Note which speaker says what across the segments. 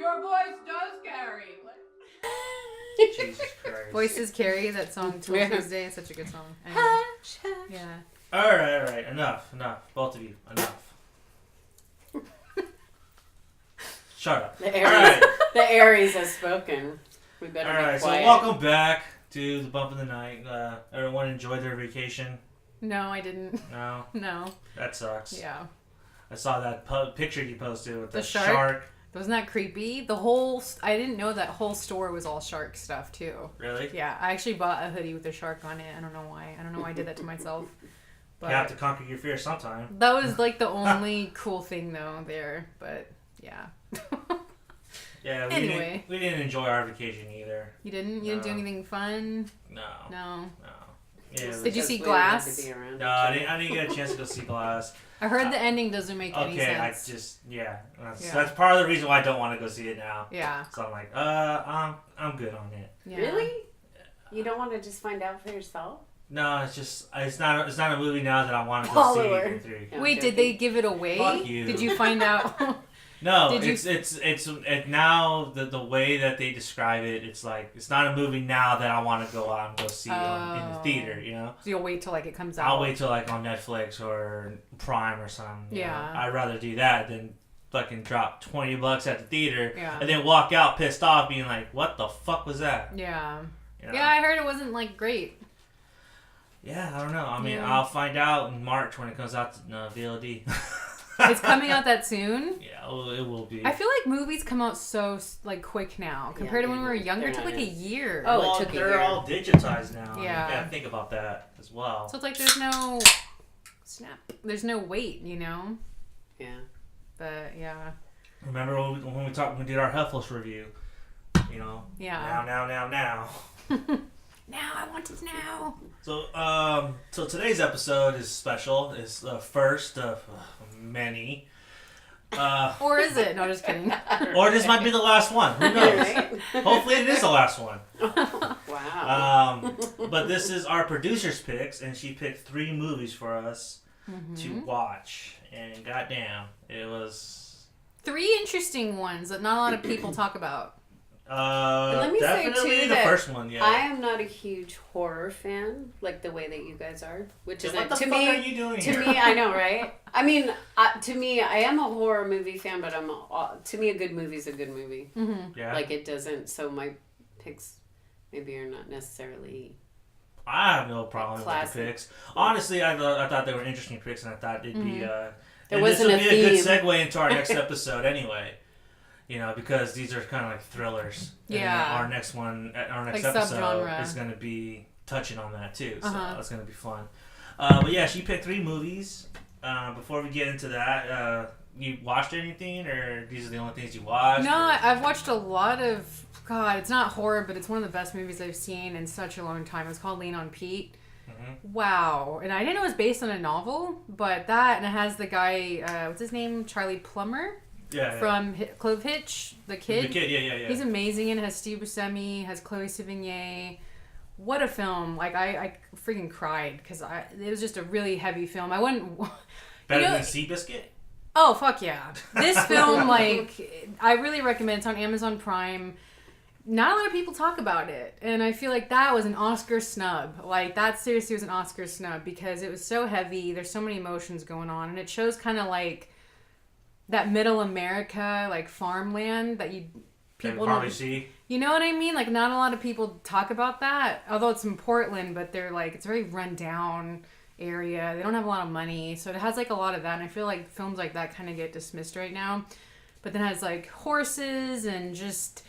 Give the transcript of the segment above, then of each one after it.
Speaker 1: Your voice does carry.
Speaker 2: Jesus Christ.
Speaker 3: Voices Carry, that song Till Tuesday is such a good song. Anyway. Yeah.
Speaker 2: Alright. Enough. Both of you, enough. Shut up.
Speaker 4: The Aries has spoken. We better be quiet.
Speaker 2: So welcome back to the Bump of the Night. Everyone enjoyed their vacation?
Speaker 3: No, I didn't.
Speaker 2: No?
Speaker 3: No.
Speaker 2: That sucks.
Speaker 3: Yeah.
Speaker 2: I saw that picture you posted with the
Speaker 3: shark. Wasn't that creepy? I didn't know that whole store was all shark stuff too.
Speaker 2: Really?
Speaker 3: Yeah, I actually bought a hoodie with a shark on it. I don't know why. I did that to myself. But
Speaker 2: you have to conquer your fear sometime.
Speaker 3: That was like the only cool thing though there, but yeah.
Speaker 2: Yeah, we didn't enjoy our vacation either.
Speaker 3: You didn't? You didn't do anything fun?
Speaker 2: No. Yeah,
Speaker 3: did you see Glass?
Speaker 2: No, I didn't get a chance to go see Glass.
Speaker 3: I heard the ending doesn't make any sense.
Speaker 2: That's part of the reason why I don't want to go see it now.
Speaker 3: Yeah.
Speaker 2: So I'm like, I'm good on it.
Speaker 3: Yeah.
Speaker 4: Really? You don't want to just find out for yourself?
Speaker 2: No, it's not a movie now that I want to go see.
Speaker 4: Yeah,
Speaker 3: wait, did they give it away?
Speaker 2: Fuck you.
Speaker 3: Did you find out?
Speaker 2: No, it's now the way that they describe it. It's like it's not a movie now that I want to go out and go see in the theater. You know.
Speaker 3: So you'll wait till it comes out.
Speaker 2: I'll wait till on Netflix or Prime or something.
Speaker 3: Yeah.
Speaker 2: Know? I'd rather do that than fucking drop $20 at the theater
Speaker 3: and
Speaker 2: then walk out pissed off, being like, "What the fuck was that?"
Speaker 3: Yeah.
Speaker 2: You know?
Speaker 3: Yeah, I heard it wasn't great.
Speaker 2: Yeah, I don't know. I mean, I'll find out in March when it comes out to VOD.
Speaker 3: It's coming out that soon?
Speaker 2: Yeah, it will be.
Speaker 3: I feel like movies come out so quick now compared to when we were younger. It took a year.
Speaker 4: Oh, it took a year.
Speaker 2: They're all digitized now.
Speaker 3: Yeah.
Speaker 2: You gotta think about that as well.
Speaker 3: So it's there's no there's no wait, you know?
Speaker 4: Yeah.
Speaker 3: But yeah.
Speaker 2: Remember when we did our Heifels review? You know.
Speaker 3: Yeah.
Speaker 2: Now.
Speaker 3: Now I want it now.
Speaker 2: So today's episode is special. It's the first of many.
Speaker 3: Or is it? No, just kidding.
Speaker 2: Or this might be the last one. Who knows?
Speaker 4: Right?
Speaker 2: Hopefully it is the last one.
Speaker 4: Wow.
Speaker 2: But this is our producer's picks, and she picked 3 movies for us to watch. And goddamn, it was
Speaker 3: 3 interesting ones that not a lot of people talk about.
Speaker 4: Let me
Speaker 2: definitely
Speaker 4: say too
Speaker 2: the
Speaker 4: that
Speaker 2: first one. Yeah,
Speaker 4: I am not a huge horror fan, like the way that you guys are. Which is
Speaker 2: what the
Speaker 4: to
Speaker 2: fuck
Speaker 4: me.
Speaker 2: are you doing
Speaker 4: To
Speaker 2: here?
Speaker 4: me, I know, right? I mean, to me, I am a horror movie fan, but to me, a good movie is a good movie.
Speaker 3: Mm-hmm.
Speaker 2: Yeah.
Speaker 4: Like it doesn't. So my picks maybe are not necessarily.
Speaker 2: I have no problem with the picks. Honestly, I thought they were interesting picks, and I thought it'd be.
Speaker 4: There wasn't
Speaker 2: this would be a good
Speaker 4: theme.
Speaker 2: segue into our next episode, anyway. You know, because these are kind of like thrillers.
Speaker 3: Yeah.
Speaker 2: And our next episode
Speaker 3: subgenre.
Speaker 2: is going to be touching on that too. So that's going to be fun. But yeah, she picked 3 movies. Before we get into that, you watched anything, or these are the only things you watched?
Speaker 3: No, I've watched a lot of. God, it's not horror, but it's one of the best movies I've seen in such a long time. It's called Lean on Pete. Mm-hmm. Wow. And I didn't know it was based on a novel, but and it has the guy, what's his name? Charlie Plummer?
Speaker 2: Yeah.
Speaker 3: From Clove Hitch, the kid.
Speaker 2: The kid, yeah.
Speaker 3: He's amazing, and it has Steve Buscemi, has Chloe Sevigny. What a film. I freaking cried, because it was just a really heavy film. I wouldn't...
Speaker 2: Better than Seabiscuit?
Speaker 3: Oh, fuck yeah. This film, I really recommend. It's on Amazon Prime. Not a lot of people talk about it, and I feel like that was an Oscar snub. That seriously was an Oscar snub, because it was so heavy. There's so many emotions going on, and it shows kind of that middle America, farmland that people
Speaker 2: probably see.
Speaker 3: You know what I mean? Not a lot of people talk about that, although it's in Portland, but they're it's a very run down area. They don't have a lot of money, so it has a lot of that, and I feel like films like that kind of get dismissed right now. But then it has horses and just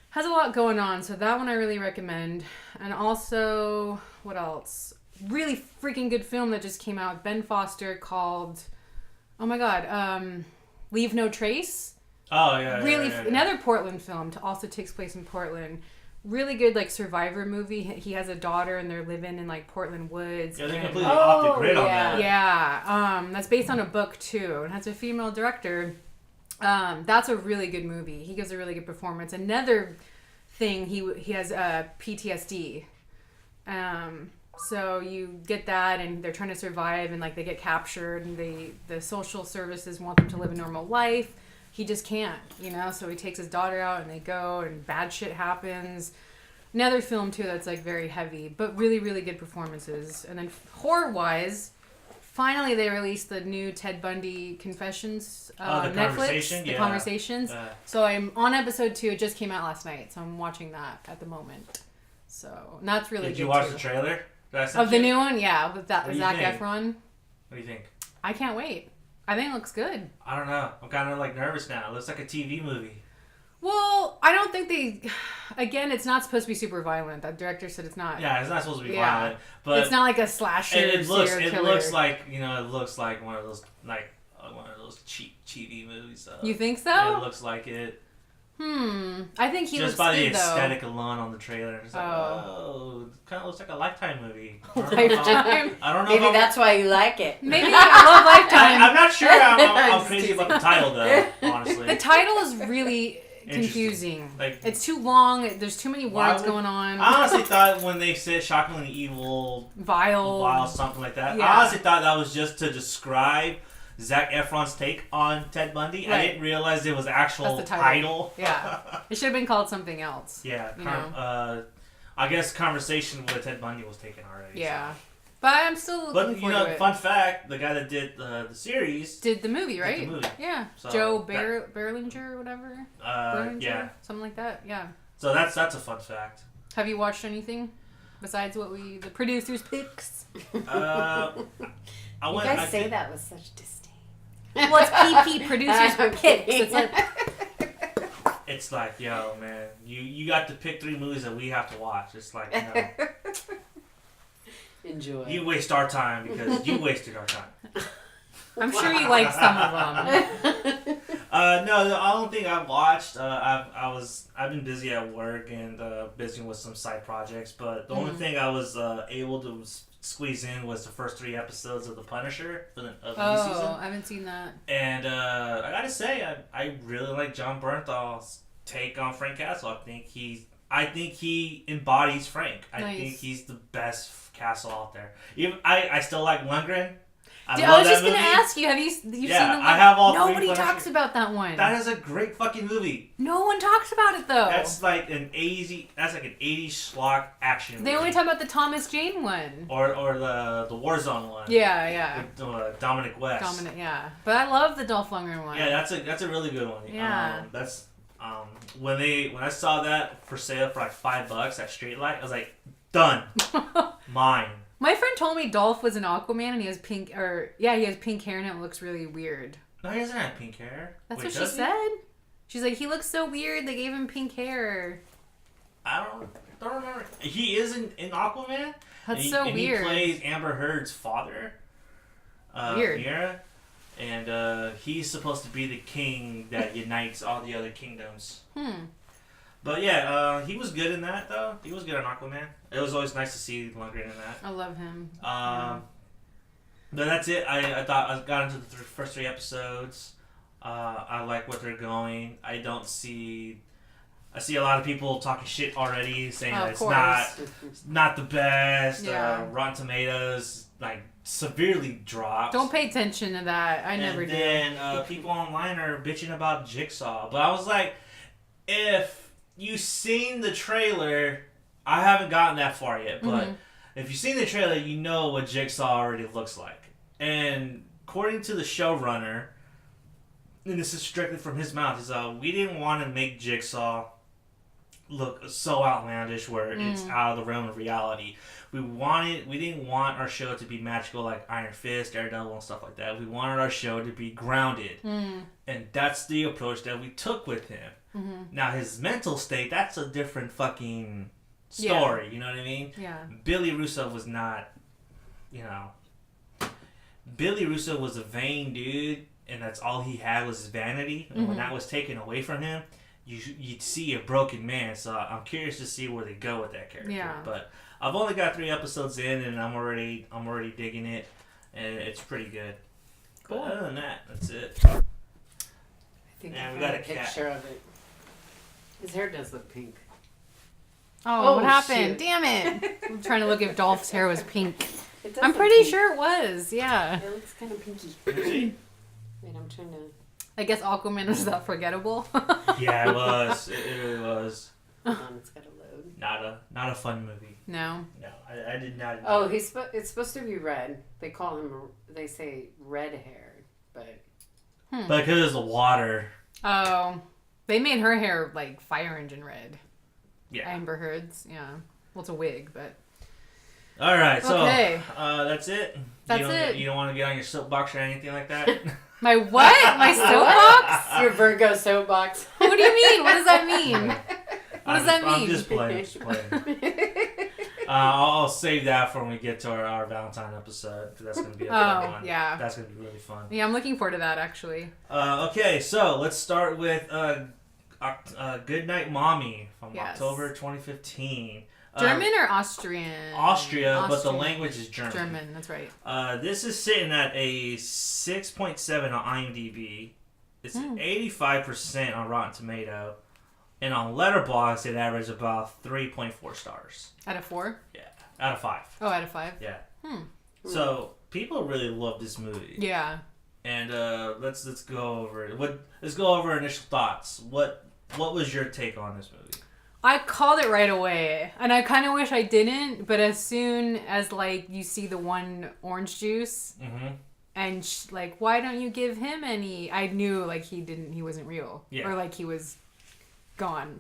Speaker 3: has a lot going on, so that one I really recommend. And also, what else? Really freaking good film that just came out with Ben Foster called, oh my god, Leave No Trace.
Speaker 2: Oh, yeah.
Speaker 3: Really,
Speaker 2: yeah.
Speaker 3: Another Portland film, also takes place in Portland. Really good, survivor movie. He has a daughter, and they're living in, Portland woods.
Speaker 2: Yeah, they're completely off the grid on that.
Speaker 3: Yeah, that's based on a book, too. It has a female director. That's a really good movie. He gives a really good performance. Another thing, he has PTSD. So you get that, and they're trying to survive, and they get captured, and the social services want them to live a normal life, he just can't, you know. So he takes his daughter out, and they go, and bad shit happens. Another film too that's like very heavy, but really, really good performances. And then horror-wise, finally they released the new Ted Bundy Confessions
Speaker 2: the
Speaker 3: Netflix.
Speaker 2: Conversation?
Speaker 3: The
Speaker 2: Yeah.
Speaker 3: Conversations. So I'm on episode 2. It just came out last night, so I'm watching that at the moment. So and that's really good.
Speaker 2: Did you watch
Speaker 3: too.
Speaker 2: the trailer? That I sent
Speaker 3: Of the
Speaker 2: you?
Speaker 3: new one? Yeah, with that
Speaker 2: What do you
Speaker 3: Zac
Speaker 2: think?
Speaker 3: Efron.
Speaker 2: What do you think?
Speaker 3: I can't wait. I think it looks good.
Speaker 2: I don't know. I'm kind of like nervous now. It looks like a TV movie.
Speaker 3: Well, I don't think they. Again, it's not supposed to be super violent. That director said it's not.
Speaker 2: Yeah, it's not supposed to be
Speaker 3: Yeah.
Speaker 2: violent, but
Speaker 3: It's not like a slasher.
Speaker 2: it looks
Speaker 3: serial
Speaker 2: it
Speaker 3: killer.
Speaker 2: looks like it looks like one of those cheap TV movies.
Speaker 3: You think so?
Speaker 2: It looks like it.
Speaker 3: I think he
Speaker 2: Just
Speaker 3: looks
Speaker 2: by the
Speaker 3: good though.
Speaker 2: aesthetic alone on the trailer. It's like,
Speaker 3: Oh.
Speaker 2: it kind of looks like a Lifetime movie.
Speaker 3: Lifetime.
Speaker 2: I don't know.
Speaker 4: Maybe
Speaker 2: if I'm-
Speaker 4: that's why you like it.
Speaker 3: Maybe I love Lifetime.
Speaker 2: I'm not sure. I'm
Speaker 4: I'm
Speaker 2: crazy
Speaker 4: teasing.
Speaker 2: about the title though. Honestly,
Speaker 3: The title is really
Speaker 2: Interesting.
Speaker 3: confusing.
Speaker 2: Like,
Speaker 3: It's too long. There's too many
Speaker 2: Why
Speaker 3: words
Speaker 2: would-
Speaker 3: going on.
Speaker 2: I honestly thought when they said shockingly evil,
Speaker 3: Vile.
Speaker 2: while something like that,
Speaker 3: Yeah.
Speaker 2: I honestly thought that was just to describe Zac Efron's take on Ted Bundy. I
Speaker 3: Right.
Speaker 2: didn't realize it was actual
Speaker 3: That's the title.
Speaker 2: title.
Speaker 3: Yeah. It should have been called something else.
Speaker 2: Yeah,
Speaker 3: You know.
Speaker 2: I guess Conversation with Ted Bundy was taken already.
Speaker 3: Yeah. But I'm still
Speaker 2: So.
Speaker 3: looking
Speaker 2: But
Speaker 3: forward to it.
Speaker 2: fun fact: the guy that did the series,
Speaker 3: Did the movie,
Speaker 2: did
Speaker 3: right?
Speaker 2: the movie.
Speaker 3: Yeah.
Speaker 2: So
Speaker 3: Joe
Speaker 2: that-
Speaker 3: Berlinger or whatever. Berlinger?
Speaker 2: yeah.
Speaker 3: Something like that. Yeah.
Speaker 2: So that's a fun fact.
Speaker 3: Have you watched anything besides what the producers picks?
Speaker 2: I
Speaker 4: You
Speaker 2: went.
Speaker 4: guys
Speaker 2: I
Speaker 4: say
Speaker 2: did-
Speaker 4: that with such disdain.
Speaker 3: Well, it's PP producers
Speaker 4: I'm
Speaker 3: picks.
Speaker 4: kidding.
Speaker 3: It's like
Speaker 2: It's like, yo, man, you got to pick 3 movies that we have to watch. It's like,
Speaker 4: Enjoy.
Speaker 2: you waste our time because you wasted our time.
Speaker 3: I'm sure you like some of them.
Speaker 2: No, the only thing I've watched, I've been busy at work and busy with some side projects, but the only thing I was able to squeeze in was the first 3 episodes of The Punisher of the new season.
Speaker 3: Oh, I haven't seen that.
Speaker 2: And I gotta say, I really like John Bernthal's take on Frank Castle. I think he embodies Frank. I
Speaker 3: Nice.
Speaker 2: think he's the best Castle out there. I still like Lundgren.
Speaker 3: I
Speaker 2: love
Speaker 3: was
Speaker 2: that
Speaker 3: just gonna
Speaker 2: movie.
Speaker 3: ask you. Have you seen the
Speaker 2: Yeah,
Speaker 3: one?
Speaker 2: I have all 3
Speaker 3: Nobody
Speaker 2: Punisher.
Speaker 3: talks about that one.
Speaker 2: That is a great fucking movie.
Speaker 3: No one talks about it though.
Speaker 2: That's like an 80s schlock action movie.
Speaker 3: They only talk about the Thomas Jane one.
Speaker 2: or the Warzone one.
Speaker 3: Yeah.
Speaker 2: With Dominic West.
Speaker 3: Dominant, yeah. But I love the Dolph Lundgren one.
Speaker 2: Yeah, that's a really good one.
Speaker 3: Yeah.
Speaker 2: That's when I saw that for sale for like $5 at Straight Light, I was like, done. Mine.
Speaker 3: My friend told me Dolph was an Aquaman and he has pink he has pink hair and it looks really weird.
Speaker 2: No, he doesn't have pink hair.
Speaker 3: That's
Speaker 2: Wait,
Speaker 3: what she
Speaker 2: does he?
Speaker 3: said. She's like, he looks so weird. They gave him pink hair.
Speaker 2: I don't remember. He is in Aquaman.
Speaker 3: That's so
Speaker 2: and
Speaker 3: weird.
Speaker 2: He plays Amber Heard's father.
Speaker 3: Weird.
Speaker 2: Mira. And he's supposed to be the king that unites all the other kingdoms. But yeah, he was good in that though. He was good in Aquaman. It was always nice to see Lundgren in that.
Speaker 3: I love him.
Speaker 2: But that's it. I thought I got into the first 3 episodes. I like what they're going. I see a lot of people talking shit already, saying that it's not the best.
Speaker 3: Yeah.
Speaker 2: Rotten Tomatoes like severely dropped.
Speaker 3: Don't pay attention to that. I never
Speaker 2: And
Speaker 3: do.
Speaker 2: then people online are bitching about Jigsaw, but I was like, if you've seen the trailer, I haven't gotten that far yet, but if you've seen the trailer, you know what Jigsaw already looks like. And according to the showrunner, and this is strictly from his mouth, is we didn't want to make Jigsaw look so outlandish where it's out of the realm of reality. We didn't want our show to be magical like Iron Fist, Daredevil, and stuff like that. We wanted our show to be grounded. And that's the approach that we took with him. Now, his mental state, that's a different fucking story. Yeah. You know what I mean?
Speaker 3: Yeah.
Speaker 2: Billy Russo was not, Billy Russo was a vain dude, and that's all he had was his vanity. And when that was taken away from him, you'd see a broken man. So I'm curious to see where they go with that character.
Speaker 3: Yeah.
Speaker 2: But I've only got 3 episodes in, and I'm already digging it, and it's pretty good.
Speaker 3: Cool.
Speaker 2: But other than that, that's it.
Speaker 4: I think
Speaker 2: And
Speaker 4: I
Speaker 2: we
Speaker 4: got
Speaker 2: got
Speaker 4: a
Speaker 2: a cat.
Speaker 4: picture of it. His hair does look pink.
Speaker 3: Oh, what happened?
Speaker 4: shit.
Speaker 3: Damn it. I'm trying to look if Dolph's hair was pink.
Speaker 4: It does
Speaker 3: I'm
Speaker 4: look
Speaker 3: pretty
Speaker 4: pink.
Speaker 3: sure it was. Yeah.
Speaker 4: It looks kind of pinky.
Speaker 2: See?
Speaker 4: Wait, I'm trying to...
Speaker 3: I guess Aquaman was that forgettable.
Speaker 2: Yeah, it was. It really was.
Speaker 4: Hold on, it's got to load.
Speaker 2: Not a fun movie.
Speaker 3: No.
Speaker 2: No, I did not.
Speaker 4: Oh, it's supposed to be red. They call him. They say red haired, but.
Speaker 2: But because it's the water.
Speaker 3: Oh, they made her hair like fire engine red.
Speaker 2: Yeah.
Speaker 3: Amber Heard's. Yeah. Well, it's a wig, but.
Speaker 2: All right, so
Speaker 3: Okay.
Speaker 2: that's it.
Speaker 3: That's
Speaker 2: it.
Speaker 3: it.
Speaker 2: You don't want to get on your soapbox or anything like that.
Speaker 3: My what? My soapbox?
Speaker 4: Your Virgo soapbox.
Speaker 3: What do you mean? What does that mean? What does that mean?
Speaker 2: I'm just playing. I'll save that for when we get to our Valentine episode, because that's going to be a fun one.
Speaker 3: Yeah.
Speaker 2: That's going to be really fun.
Speaker 3: Yeah, I'm looking forward to that, actually.
Speaker 2: Okay, so let's start with Goodnight Mommy from October 2015.
Speaker 3: German or Austrian?
Speaker 2: Austria, but the language is German.
Speaker 3: German, that's right.
Speaker 2: This is sitting at a 6.7 on IMDb. It's 85% on Rotten Tomato. And on Letterboxd, it averages about 3.4 stars.
Speaker 3: Out of 4?
Speaker 2: Yeah, out of 5.
Speaker 3: Oh, out of 5?
Speaker 2: Yeah. So people really love this movie.
Speaker 3: Yeah.
Speaker 2: And let's go over it. Let's go over initial thoughts. What was your take on this movie?
Speaker 3: I called it right away, and I kind of wish I didn't. But as soon as like you see the one orange juice, and like, why don't you give him any? I knew like he wasn't real, or like he was gone.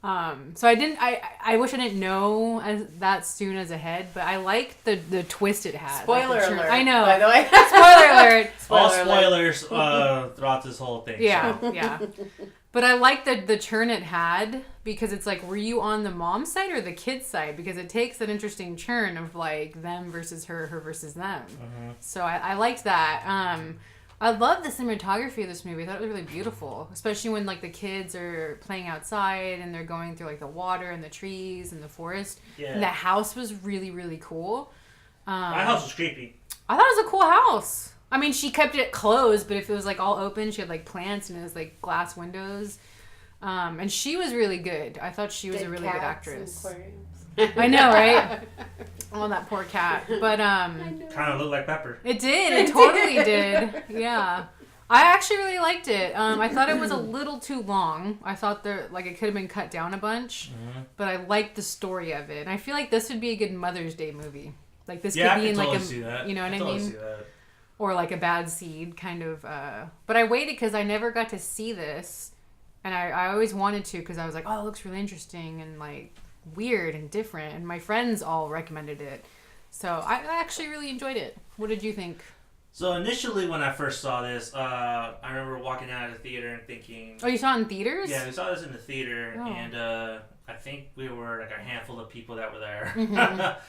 Speaker 3: So I didn't. I wish I didn't know that soon as ahead. But I liked the twist it had.
Speaker 4: Spoiler alert!
Speaker 3: I know.
Speaker 4: By the way,
Speaker 3: Spoiler alert!
Speaker 2: All spoilers throughout this whole thing.
Speaker 3: Yeah,
Speaker 2: so.
Speaker 3: yeah. But I like the turn it had, because it's like, were you on the mom's side or the kid's side? Because it takes an interesting turn of like them versus her versus them. So I liked that. I love the cinematography of this movie. I thought it was really beautiful, especially when like the kids are playing outside and they're going through like the water and the trees and the forest.
Speaker 2: Yeah.
Speaker 3: And the house was really, really cool.
Speaker 2: My house was creepy.
Speaker 3: I thought it was a cool house. I mean, she kept it closed, but if it was like all open, she had like plants and it was like glass windows. And she was really good. I thought she was a really good actress. I know, right? Oh, that poor cat. But
Speaker 2: kind of looked like Pepper.
Speaker 3: It did. It totally did. Yeah. I actually really liked it. I thought it was a little too long. I thought it could have been cut down a bunch. But I liked the story of it. And I feel like this would be a good Mother's Day movie. Like this could be in like
Speaker 2: see that.
Speaker 3: You know what I
Speaker 2: totally
Speaker 3: mean?
Speaker 2: See that.
Speaker 3: Or like a Bad Seed kind of. But I waited because I never got to see this. And I always wanted to, because I was like, oh, it looks really interesting and like weird and different. And my friends all recommended it. So I actually really enjoyed it. What did you think?
Speaker 2: So initially when I first saw this, I remember walking out of the theater and thinking...
Speaker 3: Oh, you saw it in theaters?
Speaker 2: Yeah, we saw this in the theater.
Speaker 3: Oh.
Speaker 2: And I think we were like a handful of people that were there.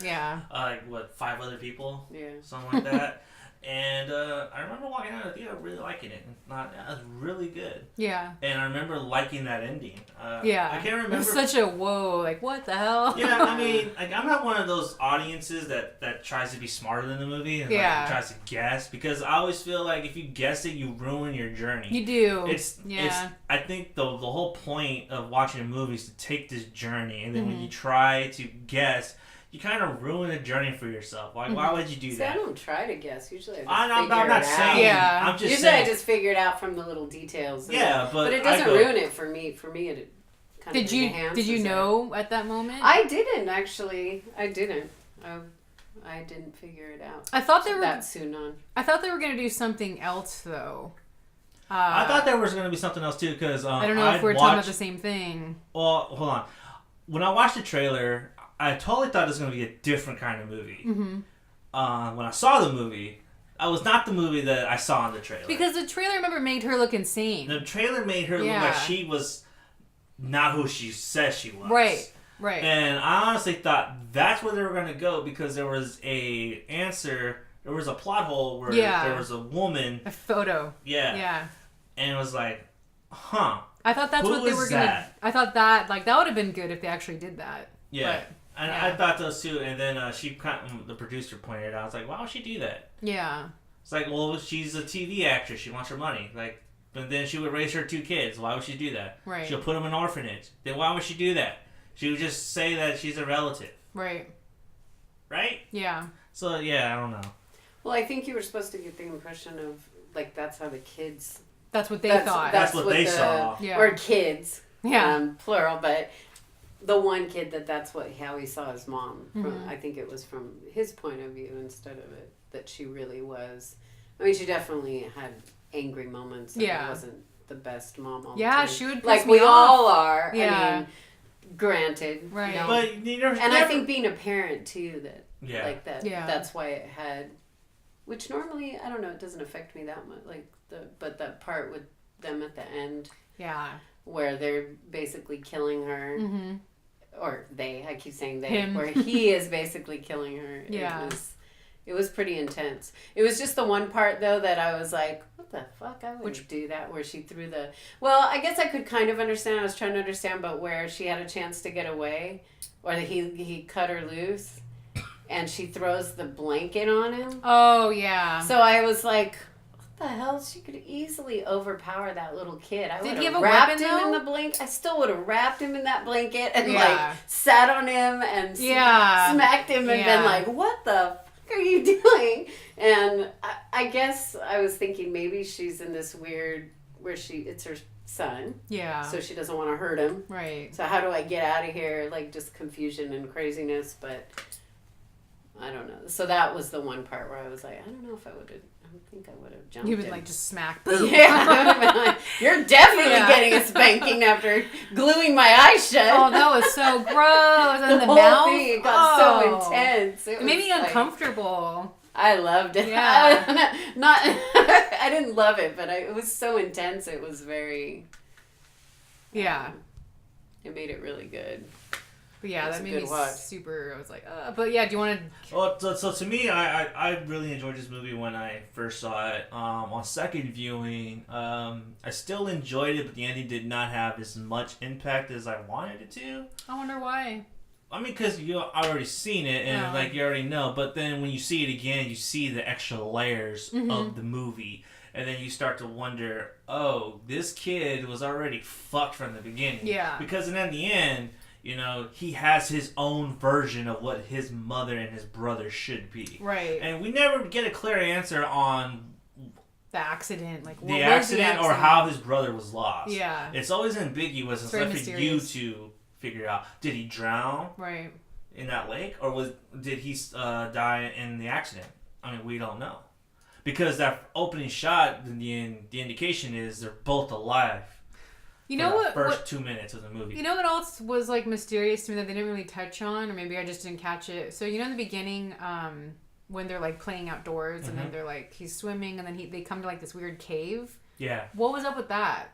Speaker 3: Yeah.
Speaker 2: Like, what, 5 other people?
Speaker 4: Yeah.
Speaker 2: Something like that. And I remember walking out of the theater really liking it. And thought, yeah, it was really good.
Speaker 3: Yeah.
Speaker 2: And I remember liking that ending.
Speaker 3: Yeah.
Speaker 2: I can't remember.
Speaker 3: It's such a whoa, like, what the hell?
Speaker 2: Yeah, I mean, like, I'm not one of those audiences that tries to be smarter than the movie and like, tries to guess. Because I always feel like if you guess it, you ruin your journey.
Speaker 3: You do.
Speaker 2: It's I think the whole point of watching a movie is to take this journey. And then when you try to guess... You kind of ruin a journey for yourself. Like, why would you do that?
Speaker 4: I don't try to guess. Usually
Speaker 2: I'm
Speaker 4: I just figure it
Speaker 2: not
Speaker 4: out.
Speaker 2: saying.
Speaker 3: Yeah.
Speaker 2: I'm just
Speaker 4: Usually
Speaker 2: saying.
Speaker 4: I just figure it out from the little details.
Speaker 2: Yeah, but
Speaker 4: it doesn't ruin it for me. For me, it kind of enhances
Speaker 3: Did you
Speaker 4: it.
Speaker 3: know at that moment?
Speaker 4: I didn't, actually. I didn't. I didn't figure it out.
Speaker 3: I thought they were
Speaker 4: that soon on.
Speaker 3: I thought they were going to do something else, though.
Speaker 2: I thought there was going to be something else, too, because
Speaker 3: I don't know if we're talking about the same thing.
Speaker 2: Well, hold on. When I watched the trailer... I totally thought it was going to be a different kind of movie. When I saw the movie, I was not the movie that I saw in the trailer.
Speaker 3: Because the trailer, remember, made her look insane.
Speaker 2: The trailer made her look like she was not who she says she was.
Speaker 3: Right.
Speaker 2: And I honestly thought that's where they were going to go, because there was a plot hole where there was a woman.
Speaker 3: A photo.
Speaker 2: Yeah. And it was like, huh.
Speaker 3: I thought that's what they were going to... I thought that would have been good if they actually did that.
Speaker 2: Yeah. And I thought those too, and then the producer pointed it out. I was like, why would she do that?
Speaker 3: Yeah.
Speaker 2: It's like, well, she's a TV actress. She wants her money. Like, but then she would raise her 2 kids. Why would she do that?
Speaker 3: Right.
Speaker 2: She'll put them in an orphanage. Then why would she do that? She would just say that she's a relative.
Speaker 3: Right.
Speaker 2: Right?
Speaker 3: Yeah.
Speaker 2: So, yeah, I don't know.
Speaker 4: Well, I think you were supposed to get the impression of, like, that's how the kids
Speaker 3: That's what they thought.
Speaker 2: That's what they saw.
Speaker 3: Yeah.
Speaker 4: Or kids.
Speaker 3: Yeah.
Speaker 4: Plural, but the one kid that's how he saw his mom. I think it was from his point of view instead of it that she really was. I mean, she definitely had angry moments. And
Speaker 3: Yeah.
Speaker 4: It wasn't the best mom all the
Speaker 3: Yeah,
Speaker 4: time.
Speaker 3: she would piss
Speaker 4: like
Speaker 3: me
Speaker 4: we
Speaker 3: off.
Speaker 4: all are.
Speaker 3: Yeah.
Speaker 4: I mean, granted.
Speaker 3: Right.
Speaker 4: You know,
Speaker 2: But you never,
Speaker 4: and I think being a parent too, that
Speaker 2: Yeah.
Speaker 4: like that.
Speaker 3: Yeah.
Speaker 4: That's why it had, which normally I don't know, it doesn't affect me that much. But that part with them at the end
Speaker 3: Yeah.
Speaker 4: where they're basically killing her,
Speaker 3: Mm-hmm.
Speaker 4: or they. I keep saying they,
Speaker 3: Him.
Speaker 4: where he is basically killing her.
Speaker 3: Yeah.
Speaker 4: It was pretty intense. It was just the one part though that I was like, what the fuck? I wouldn't do that. Where she threw the. Well, I guess I could kind of understand. I was trying to understand, but where she had a chance to get away, or that he cut her loose, and she throws the blanket on him.
Speaker 3: Oh, yeah.
Speaker 4: So I was like, what the hell? She could easily overpower that little kid. I
Speaker 3: Did
Speaker 4: would
Speaker 3: he have
Speaker 4: have
Speaker 3: a
Speaker 4: wrapped
Speaker 3: weapon,
Speaker 4: him in
Speaker 3: though?
Speaker 4: the blanket. I still would have wrapped him in that blanket and
Speaker 3: Yeah.
Speaker 4: like sat on him and
Speaker 3: Yeah.
Speaker 4: smacked him and
Speaker 3: Yeah.
Speaker 4: been like, what the fuck are you doing? And I guess I was thinking maybe she's in this weird where it's her son,
Speaker 3: Yeah.
Speaker 4: so she doesn't want to hurt him.
Speaker 3: Right.
Speaker 4: So how do I get out of here? Like just confusion and craziness, but I don't know. So that was the one part where I was like, I don't know if I would have. I don't think I would have jumped.
Speaker 3: You would
Speaker 4: him.
Speaker 3: like just smack.
Speaker 4: Yeah, I would have been like, you're definitely
Speaker 3: Yeah.
Speaker 4: getting a spanking after gluing my eyes shut.
Speaker 3: Oh, that was so gross. And the
Speaker 4: whole
Speaker 3: mouth.
Speaker 4: thing, it got so
Speaker 3: Oh.
Speaker 4: intense.
Speaker 3: It made me
Speaker 4: was like-
Speaker 3: uncomfortable.
Speaker 4: I loved it.
Speaker 3: Yeah.
Speaker 4: Not, I didn't love it, but it was so intense. It was very.
Speaker 3: Yeah.
Speaker 4: It made it really good.
Speaker 3: But yeah,
Speaker 4: It's
Speaker 3: that
Speaker 4: a
Speaker 3: made
Speaker 4: good
Speaker 3: me
Speaker 4: watch.
Speaker 3: super. I was like, but yeah, do you want to?
Speaker 2: Well, so to me, I really enjoyed this movie when I first saw it. On second viewing, I still enjoyed it, but the ending did not have as much impact as I wanted it to.
Speaker 3: I wonder why.
Speaker 2: I mean, because I already seen it, and
Speaker 3: Yeah.
Speaker 2: like you already know. But then when you see it again, you see the extra layers of the movie, and then you start to wonder, oh, this kid was already fucked from the beginning.
Speaker 3: Yeah.
Speaker 2: Because then at the end, you know, he has his own version of what his mother and his brother should be.
Speaker 3: Right.
Speaker 2: And we never get a clear answer on
Speaker 3: The accident, like what
Speaker 2: the
Speaker 3: was
Speaker 2: accident or how his brother was lost.
Speaker 3: Yeah.
Speaker 2: It's always ambiguous. It's
Speaker 3: very
Speaker 2: left for you
Speaker 3: mysterious.
Speaker 2: to figure out. Did he drown
Speaker 3: Right.
Speaker 2: in that lake, or did he die in the accident? I mean, we don't know, because that opening shot, the indication is they're both alive.
Speaker 3: You know
Speaker 2: for the
Speaker 3: what?
Speaker 2: First 2 minutes of the movie.
Speaker 3: You know what else was like mysterious to me that they didn't really touch on, or maybe I just didn't catch it. So you know in the beginning, when they're like playing outdoors, and then they're like he's swimming, and then they come to like this weird cave.
Speaker 2: Yeah.
Speaker 3: What was up with that?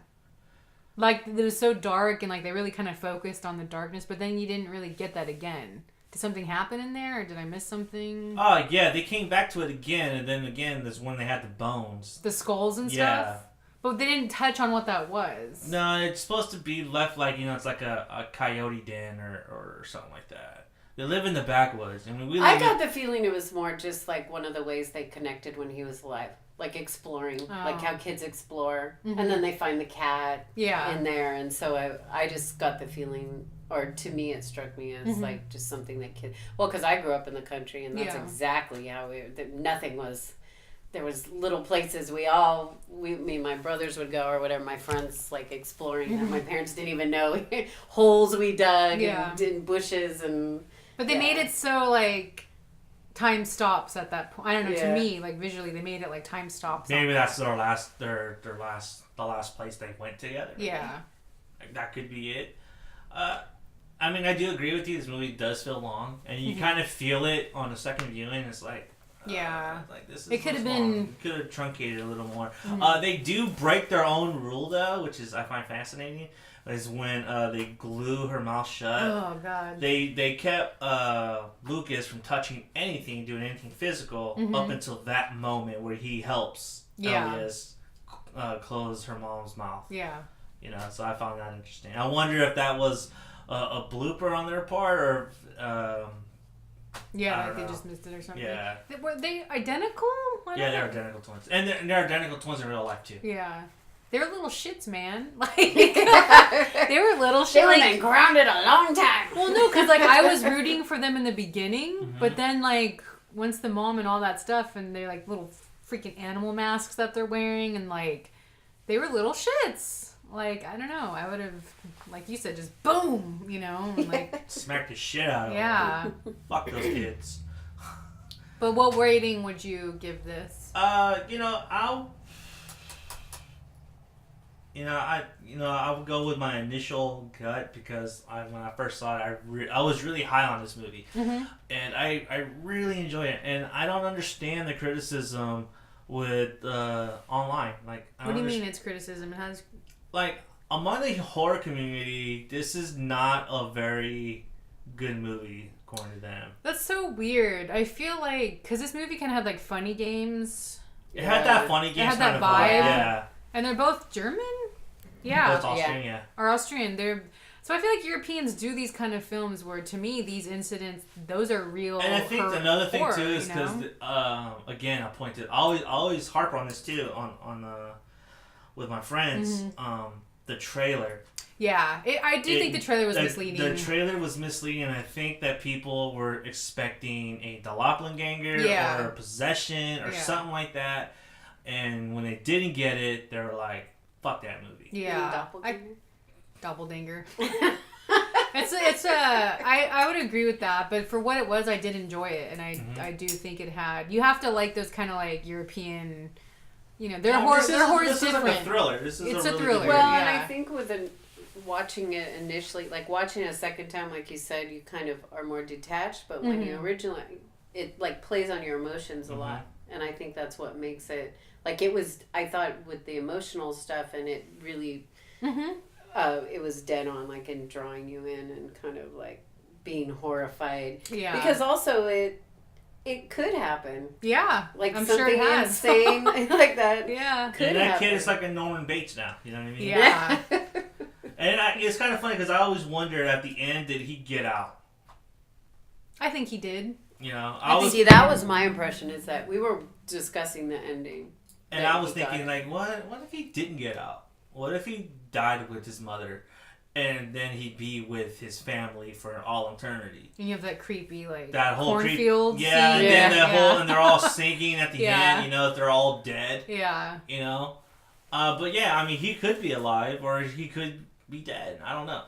Speaker 3: Like it was so dark, and like they really kind of focused on the darkness, but then you didn't really get that again. Did something happen in there, or did I miss something?
Speaker 2: Oh yeah, they came back to it again, and then again there's when they had the bones.
Speaker 3: The skulls and
Speaker 2: Yeah.
Speaker 3: stuff. But they didn't touch on what that was.
Speaker 2: No, it's supposed to be left like, you know, it's like a coyote den or something like that. They live in the backwoods. I mean, we
Speaker 4: I
Speaker 2: live
Speaker 4: got the feeling it was more just like one of the ways they connected when he was alive. Like exploring, like how kids explore. And then they find the cat
Speaker 3: Yeah.
Speaker 4: in there. And so I just got the feeling, or to me it struck me as like just something that kids... Well, because I grew up in the country, and that's
Speaker 3: Yeah.
Speaker 4: exactly how nothing was... There was little places me and my brothers would go, or whatever, my friends like exploring that my parents didn't even know. Holes we dug and in bushes and...
Speaker 3: But they made it so like time stops at that point. I don't know.
Speaker 4: Yeah.
Speaker 3: To me, like visually, they made it like time stops.
Speaker 2: maybe that's the last place they went together. maybe.
Speaker 3: Yeah.
Speaker 2: Like, that could be it. I mean, I do agree with you. This movie does feel long, and you kind of feel it on the second viewing. It's like,
Speaker 3: Yeah.
Speaker 2: like this is
Speaker 3: It could have
Speaker 2: long.
Speaker 3: been-
Speaker 2: Could have truncated a little more. They do break their own rule though, which is I find fascinating. Is when they glue her mouth shut.
Speaker 3: Oh God.
Speaker 2: They kept Lucas from touching anything, doing anything physical up until that moment where he helps Elias close her mom's mouth.
Speaker 3: Yeah.
Speaker 2: You know, so I found that interesting. I wonder if that was a blooper on their part, or
Speaker 3: Yeah,
Speaker 2: I
Speaker 3: like
Speaker 2: don't
Speaker 3: they
Speaker 2: know.
Speaker 3: just missed it or something.
Speaker 2: Yeah.
Speaker 3: Were they identical? I don't
Speaker 2: yeah, they're
Speaker 3: know.
Speaker 2: identical twins, and they're identical twins in real life too.
Speaker 3: Yeah. They were little shits, man. Like they were little shit.
Speaker 4: They were
Speaker 3: Like,
Speaker 4: been grounded a long time.
Speaker 3: well, no, because like I was rooting for them in the beginning, but then like once the mom and all that stuff, and they're like little freaking animal masks that they're wearing, and like they were little shits. Like, I don't know. I would have, like you said, just boom, you know, and like
Speaker 2: Smack the shit out of
Speaker 3: yeah.
Speaker 2: them. Fuck those kids.
Speaker 3: But what rating would you give this?
Speaker 2: I would go with my initial gut because when I first saw it, I was really high on this movie, and I really enjoy it. And I don't understand the criticism with online. Like,
Speaker 3: What do you mean it's criticism? It has
Speaker 2: like among the horror community, this is not a very good movie according to them.
Speaker 3: That's so weird. I feel like because this movie kind of had like funny games.
Speaker 2: It had that funny game
Speaker 3: had
Speaker 2: kind
Speaker 3: that
Speaker 2: of
Speaker 3: vibe.
Speaker 2: yeah.
Speaker 3: And they're both German? Yeah.
Speaker 2: Both Austrian, yeah.
Speaker 3: Or Austrian. So I feel like Europeans do these kind of films where, to me, these incidents, those are real.
Speaker 2: And I think another thing
Speaker 3: horror,
Speaker 2: too is because, again, I always harp on this too on with my friends. The trailer.
Speaker 3: Yeah, I do think the trailer was misleading.
Speaker 2: The trailer was misleading, and I think that people were expecting a doppelganger or a possession or something like that. And when they didn't get it, they were like, "Fuck that movie."
Speaker 3: Yeah, doppelganger. I would agree with that, but for what it was, I did enjoy it, and I do think it had. You have to like those kind of like European, their horror is different.
Speaker 2: This is like a thriller. It's a thriller.
Speaker 4: Well, and I think watching it initially, like watching it a second time, like you said, you kind of are more detached. But when you originally, it like plays on your emotions a lot, and I think that's what makes it like it was. I thought with the emotional stuff, and it really, it was dead on, like in drawing you in and kind of like being horrified. Yeah, because also it could happen.
Speaker 3: Yeah,
Speaker 4: like
Speaker 3: I'm
Speaker 4: something
Speaker 3: sure it has.
Speaker 4: insane like that.
Speaker 3: Yeah,
Speaker 2: could that happen. Kid is like a Norman Bates now. You know what I mean?
Speaker 3: Yeah.
Speaker 2: And it's kind of funny because I always wondered at the end, did he get out?
Speaker 3: I think he did.
Speaker 4: See, that was my impression, is that we were discussing the ending.
Speaker 2: And I was thinking, like, what if he didn't get out? What if he died with his mother? And then he'd be with his family for all eternity.
Speaker 3: And you have that creepy, like,
Speaker 2: that whole
Speaker 3: cornfield scene.
Speaker 2: Yeah, and then and they're all singing at the end, if they're all dead.
Speaker 3: Yeah.
Speaker 2: But yeah, I mean, he could be alive or he could be dead. I don't know.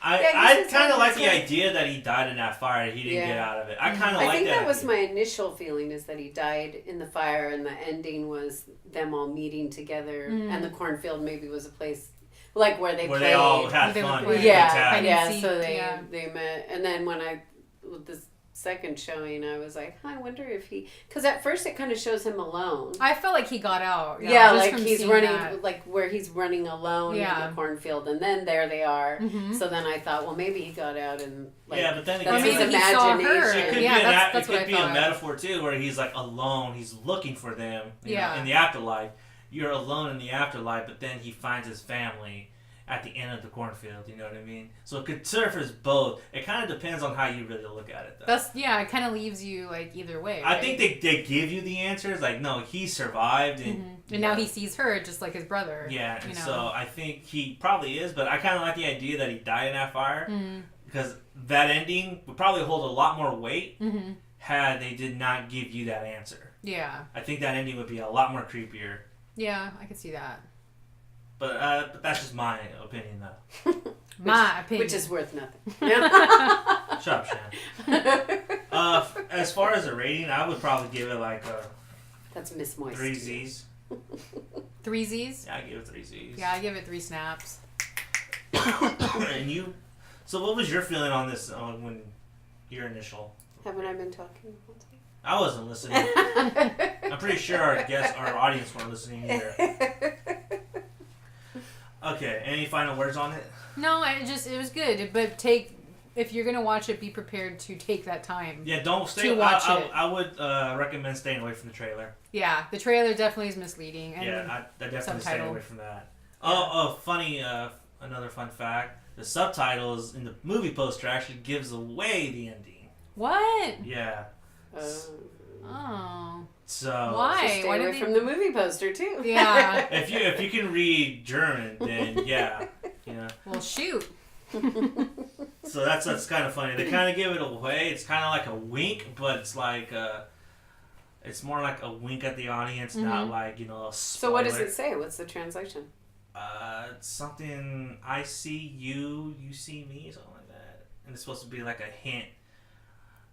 Speaker 2: I kind of like the idea that he died in that fire and he didn't get out of it. I kind of like that.
Speaker 4: I think that was my initial feeling, is that he died in the fire, and the ending was them all meeting together, and the cornfield maybe was a place like where they played.
Speaker 2: They all had fun.
Speaker 4: So they met, and then with this second showing, I was like, I wonder if because at first it kind of shows him alone.
Speaker 3: I felt like he got out.
Speaker 4: Yeah, like he's running, like where he's running alone in the cornfield, and then there they are. So then I thought, well, maybe he got out and
Speaker 2: but then
Speaker 4: that's
Speaker 2: again,
Speaker 4: his imagination.
Speaker 2: It could be a metaphor too, where he's like alone, he's looking for them. You know, in the afterlife. You're alone in the afterlife, but then he finds his family at the end of the cornfield, you know what I mean? So it could serve as both. It kind of depends on how you really look at it, though.
Speaker 3: It kind of leaves you, like, either way, right?
Speaker 2: I think they give you the answers, like, no, he survived. And
Speaker 3: now he sees her just like his brother.
Speaker 2: Yeah, and so I think he probably is, but I kind of like the idea that he died in that fire, because that ending would probably hold a lot more weight had they did not give you that answer.
Speaker 3: Yeah.
Speaker 2: I think that ending would be a lot more creepier.
Speaker 3: Yeah, I could see that.
Speaker 2: But that's just my opinion, though.
Speaker 3: My opinion.
Speaker 4: Which is worth nothing.
Speaker 2: Shut up, Shannon. As far as a rating, I would probably give it like a...
Speaker 4: That's Mizz Moist.
Speaker 2: 3 Z's.
Speaker 3: 3 Z's?
Speaker 2: Yeah, I give it 3 Z's.
Speaker 3: Yeah, I give it 3 snaps.
Speaker 2: And you... So what was your feeling on this, when your initial...
Speaker 4: Haven't I been talking?
Speaker 2: I wasn't listening. I'm pretty sure our audience weren't listening either. Okay, any final words on it?
Speaker 3: No, it was good, but if you're gonna watch it, be prepared to take that time.
Speaker 2: Yeah, don't stay.
Speaker 3: To watch it.
Speaker 2: I would recommend staying away from the trailer.
Speaker 3: Yeah, the trailer definitely is misleading. And
Speaker 2: I definitely stay away from that.
Speaker 3: Yeah.
Speaker 2: Funny, another fun fact: the subtitles in the movie poster actually gives away the ending.
Speaker 3: What?
Speaker 2: Yeah.
Speaker 3: Oh.
Speaker 2: So
Speaker 3: why?
Speaker 4: Stay away from the movie poster too.
Speaker 3: Yeah.
Speaker 2: if you can read German, then yeah.
Speaker 3: Well, shoot.
Speaker 2: So that's kind of funny. They kind of give it away. It's kind of like a wink, but it's like it's more like a wink at the audience, not like a spoiler.
Speaker 4: So what does it say? What's the translation?
Speaker 2: something, I see you, you see me, something like that. And it's supposed to be like a hint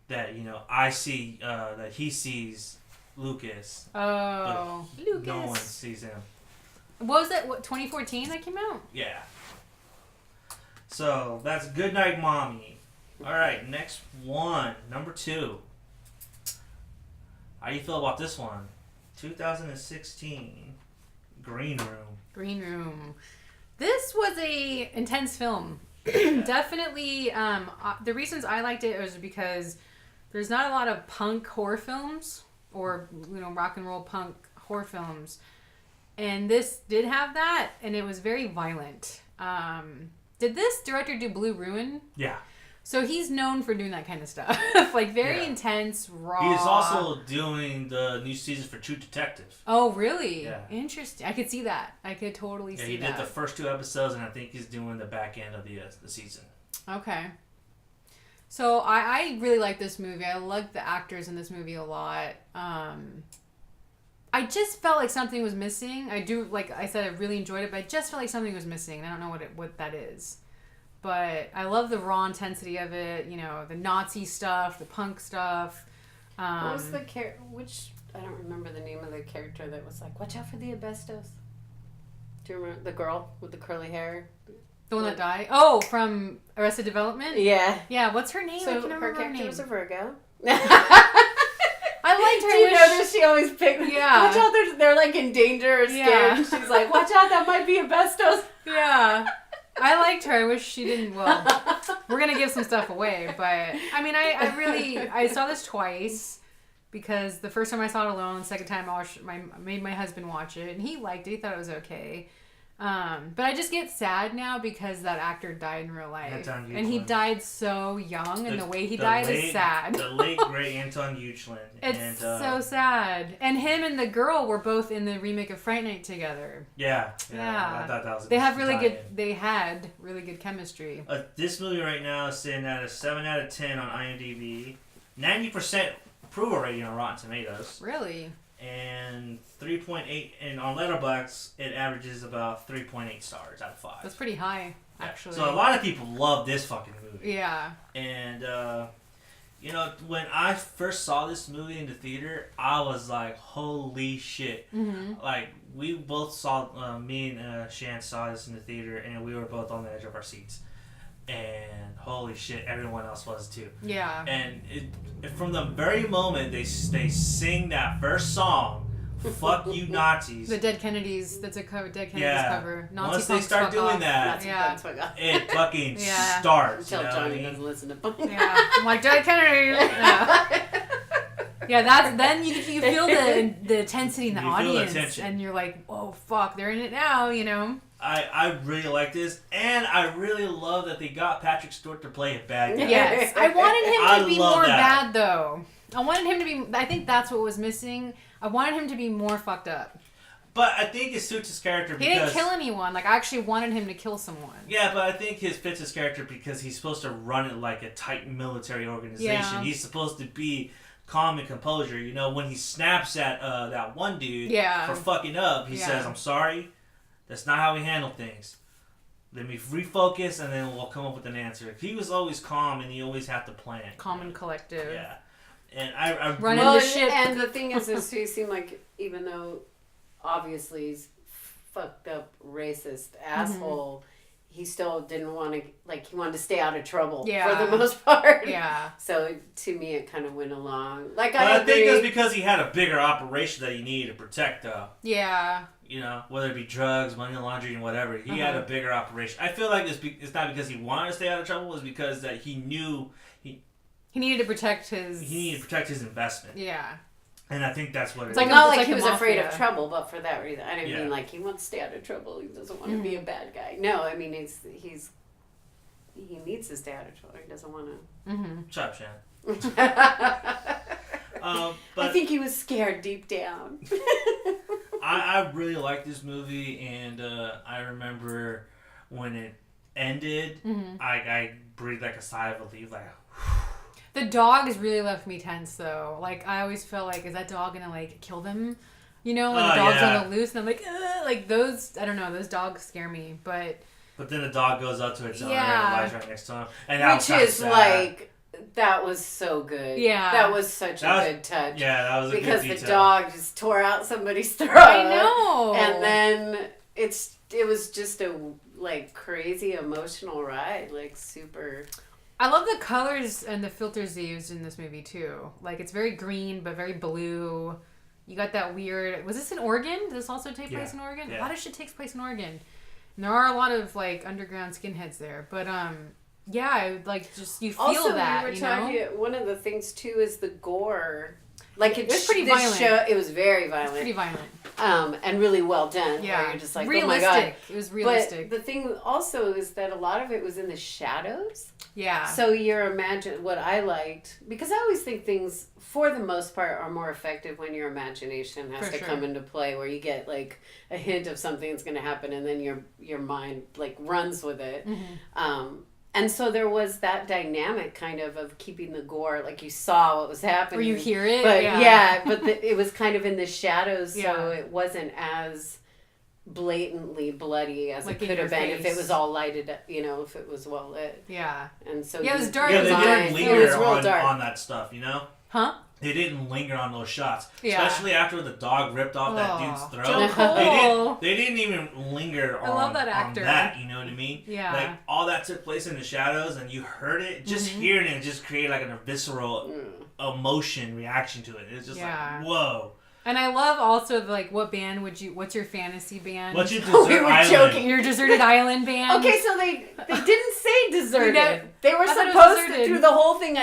Speaker 2: that, I see, that he sees Lucas.
Speaker 3: Oh, Lucas.
Speaker 2: No one sees him.
Speaker 3: What was that? 2014 that came out?
Speaker 2: Yeah. So, that's Goodnight Mommy. Alright, next one. Number 2. How do you feel about this one? 2016. Green Room.
Speaker 3: Green Room. This was a intense film. Definitely. The reasons I liked it was because there's not a lot of punk horror films or rock and roll punk horror films, and this did have that, and it was very violent. Did this director do Blue Ruin?
Speaker 2: Yeah.
Speaker 3: So he's known for doing that kind of stuff. Like very intense, raw.
Speaker 2: He's also doing the new season for True Detective.
Speaker 3: Oh, really?
Speaker 2: Yeah.
Speaker 3: Interesting. I could see that. I could totally see that.
Speaker 2: He did the first 2 episodes, and I think he's doing the back end of the season.
Speaker 3: Okay. So I really like this movie. I like the actors in this movie a lot. I just felt like something was missing. I do, like I said, I really enjoyed it, but I just felt like something was missing. I don't know what that is. But I love the raw intensity of it, the Nazi stuff, the punk stuff.
Speaker 4: What was the I don't remember the name of the character that was like, watch out for the asbestos. Do you remember the girl with the curly hair?
Speaker 3: The one that died? Oh, from Arrested Development?
Speaker 4: Yeah.
Speaker 3: Yeah, what's her name?
Speaker 4: So
Speaker 3: I can't remember
Speaker 4: her
Speaker 3: her
Speaker 4: character
Speaker 3: name.
Speaker 4: was a Virgo.
Speaker 3: I liked her.
Speaker 4: Do you notice she always picked...
Speaker 3: Yeah.
Speaker 4: Watch out, they're like in danger or scared.
Speaker 3: Yeah.
Speaker 4: And she's like, watch out, that might be asbestos.
Speaker 3: Yeah. I liked her. I wish she didn't. Well, we're going to give some stuff away. But, I mean, I saw this twice because the first time I saw it alone, the second time I made my husband watch it. And he liked it. He thought it was okay. But I just get sad now because that actor died in real life. And he died so young, and the way he died is sad.
Speaker 2: The late, great Anton Yelchin.
Speaker 3: It's so sad. And him and the girl were both in the remake of Fright Night together.
Speaker 2: Yeah. I thought that was
Speaker 3: They had really good chemistry.
Speaker 2: This movie right now is sitting at a 7 out of 10 on IMDb. 90% approval rating on Rotten Tomatoes.
Speaker 3: Really?
Speaker 2: And 3.8, and on Letterboxd it averages about 3.8 stars out of 5.
Speaker 3: That's pretty high, actually.
Speaker 2: So a lot of people love this fucking movie.
Speaker 3: Yeah.
Speaker 2: And when I first saw this movie in the theater, I was like, holy shit.
Speaker 3: Mm-hmm.
Speaker 2: Like, we both saw, me and Shan saw this in the theater, and we were both on the edge of our seats. And holy shit, everyone else was too.
Speaker 3: Yeah.
Speaker 2: And from the very moment they sing that first song, "Fuck You Nazis,"
Speaker 3: the Dead Kennedys. That's a cover. Dead Kennedys cover. Nazi
Speaker 2: once they start doing that, it fucking starts.
Speaker 4: Until Johnny doesn't listen to punk.
Speaker 3: Yeah. I'm like, Dead Kennedys. Yeah, then you feel the intensity in the audience, and you're like, oh fuck, they're in it now,
Speaker 2: I really like this, and I really love that they got Patrick Stewart to play a bad guy.
Speaker 3: Yes, I wanted him to be more
Speaker 2: that.
Speaker 3: bad though. I wanted him to be. I think that's what was missing. I wanted him to be more fucked up.
Speaker 2: But I think it suits his character because...
Speaker 3: He didn't kill anyone. Like, I actually wanted him to kill someone.
Speaker 2: Yeah, but I think it fits his character because he's supposed to run it like a tight military organization. Yeah. He's supposed to be calm and composure. When he snaps at that one dude for fucking up, he says, "I'm sorry. That's not how we handle things. Let me refocus, and then we'll come up with an answer." He was always calm, and he always had to plan.
Speaker 3: Calm and collective.
Speaker 2: Yeah. And I
Speaker 3: running the ship.
Speaker 4: And the thing is he seemed like, even though obviously he's fucked up racist asshole, he still didn't want to, he wanted to stay out of trouble for the most part.
Speaker 3: Yeah.
Speaker 4: So to me, it kind of went along.
Speaker 2: I think it's because he had a bigger operation that he needed to protect.
Speaker 3: Yeah.
Speaker 2: Whether it be drugs, money laundering, whatever. He had a bigger operation. I feel like it's not because he wanted to stay out of trouble. It's because that he knew
Speaker 3: he needed to protect his...
Speaker 2: He needed to protect his investment.
Speaker 3: Yeah.
Speaker 2: And I think that's what
Speaker 4: it's like. Not like he was afraid of trouble, but for that reason. I didn't mean like he wants to stay out of trouble. He doesn't want to be a bad guy. No, I mean he needs to stay out of trouble. He doesn't want to.
Speaker 2: Shut up, Shannon.
Speaker 4: But I think he was scared deep down.
Speaker 2: I really like this movie, and I remember when it ended, I breathed like a sigh of relief, like.
Speaker 3: The dog has really left me tense, though. I always felt like, is that dog gonna kill them? You know, when the dog's on the loose, and I'm like those. I don't know. Those dogs scare me, but
Speaker 2: then the dog goes up to its owner
Speaker 3: Yeah.
Speaker 2: and lies right next to him, and that
Speaker 4: Which
Speaker 2: was
Speaker 4: is
Speaker 2: sad.
Speaker 4: like, that was so good.
Speaker 3: Yeah.
Speaker 4: That was such a good touch.
Speaker 2: Yeah, that was a
Speaker 4: Because
Speaker 2: good detail.
Speaker 4: the dog just tore out somebody's throat.
Speaker 3: I know.
Speaker 4: And then it was just a like crazy emotional ride, like super.
Speaker 3: I love the colors and the filters they used in this movie too. Like it's very green but very blue. You got that weird. Was this in Oregon? Does this also take place in Oregon?
Speaker 2: Yeah.
Speaker 3: A lot of shit takes place in Oregon. And there are a lot of like underground skinheads there, but yeah, like just you feel
Speaker 4: Also,
Speaker 3: that.
Speaker 4: we were
Speaker 3: You
Speaker 4: talking.
Speaker 3: know?
Speaker 4: One of the things too is the gore. Like
Speaker 3: It was pretty
Speaker 4: this
Speaker 3: violent.
Speaker 4: It was very
Speaker 3: It's
Speaker 4: violent.
Speaker 3: pretty violent.
Speaker 4: And really well done.
Speaker 3: Yeah,
Speaker 4: where you're just like,
Speaker 3: realistic.
Speaker 4: oh my god.
Speaker 3: It was realistic.
Speaker 4: But the thing also is that a lot of it was in the shadows.
Speaker 3: Yeah.
Speaker 4: So what I liked, because I always think things, for the most part, are more effective when your imagination has
Speaker 3: For
Speaker 4: to
Speaker 3: sure.
Speaker 4: come into play, where you get like a hint of something that's going to happen, and then your mind like runs with it.
Speaker 3: Mm-hmm.
Speaker 4: And so there was that dynamic kind of keeping the gore, like you saw what was happening.
Speaker 3: Or you hear it.
Speaker 4: But
Speaker 3: yeah.
Speaker 4: it was kind of in the shadows, so
Speaker 3: Yeah.
Speaker 4: it wasn't as blatantly bloody as
Speaker 3: Like
Speaker 4: it
Speaker 3: in
Speaker 4: could
Speaker 3: your
Speaker 4: have been if it
Speaker 3: face.
Speaker 4: was all lighted up, if it was well lit.
Speaker 3: Yeah.
Speaker 4: And so
Speaker 3: Yeah, it was dark
Speaker 2: Yeah, they
Speaker 3: design.
Speaker 2: didn't
Speaker 3: It
Speaker 2: linger
Speaker 4: was real dark.
Speaker 2: on that stuff, you know?
Speaker 3: Huh?
Speaker 2: They didn't linger on those shots.
Speaker 3: Yeah.
Speaker 2: Especially after the dog ripped off that
Speaker 3: Aw.
Speaker 2: dude's throat.
Speaker 3: So cool.
Speaker 2: They didn't even linger
Speaker 3: I
Speaker 2: on,
Speaker 3: love that
Speaker 2: on
Speaker 3: actor.
Speaker 2: that, you know what I mean?
Speaker 3: Yeah.
Speaker 2: Like, all that took place in the shadows, and you heard it. Just hearing it just created, like, a visceral emotion reaction to it. It's just
Speaker 3: Yeah.
Speaker 2: like, whoa.
Speaker 3: And I love also like what's your fantasy band?
Speaker 2: What's your
Speaker 4: We
Speaker 2: desert
Speaker 4: were
Speaker 2: island?
Speaker 4: joking.
Speaker 3: Your deserted island band?
Speaker 4: Okay, so they didn't say deserted. They were
Speaker 3: I thought it was
Speaker 4: supposed to,
Speaker 3: deserted.
Speaker 4: through the whole thing.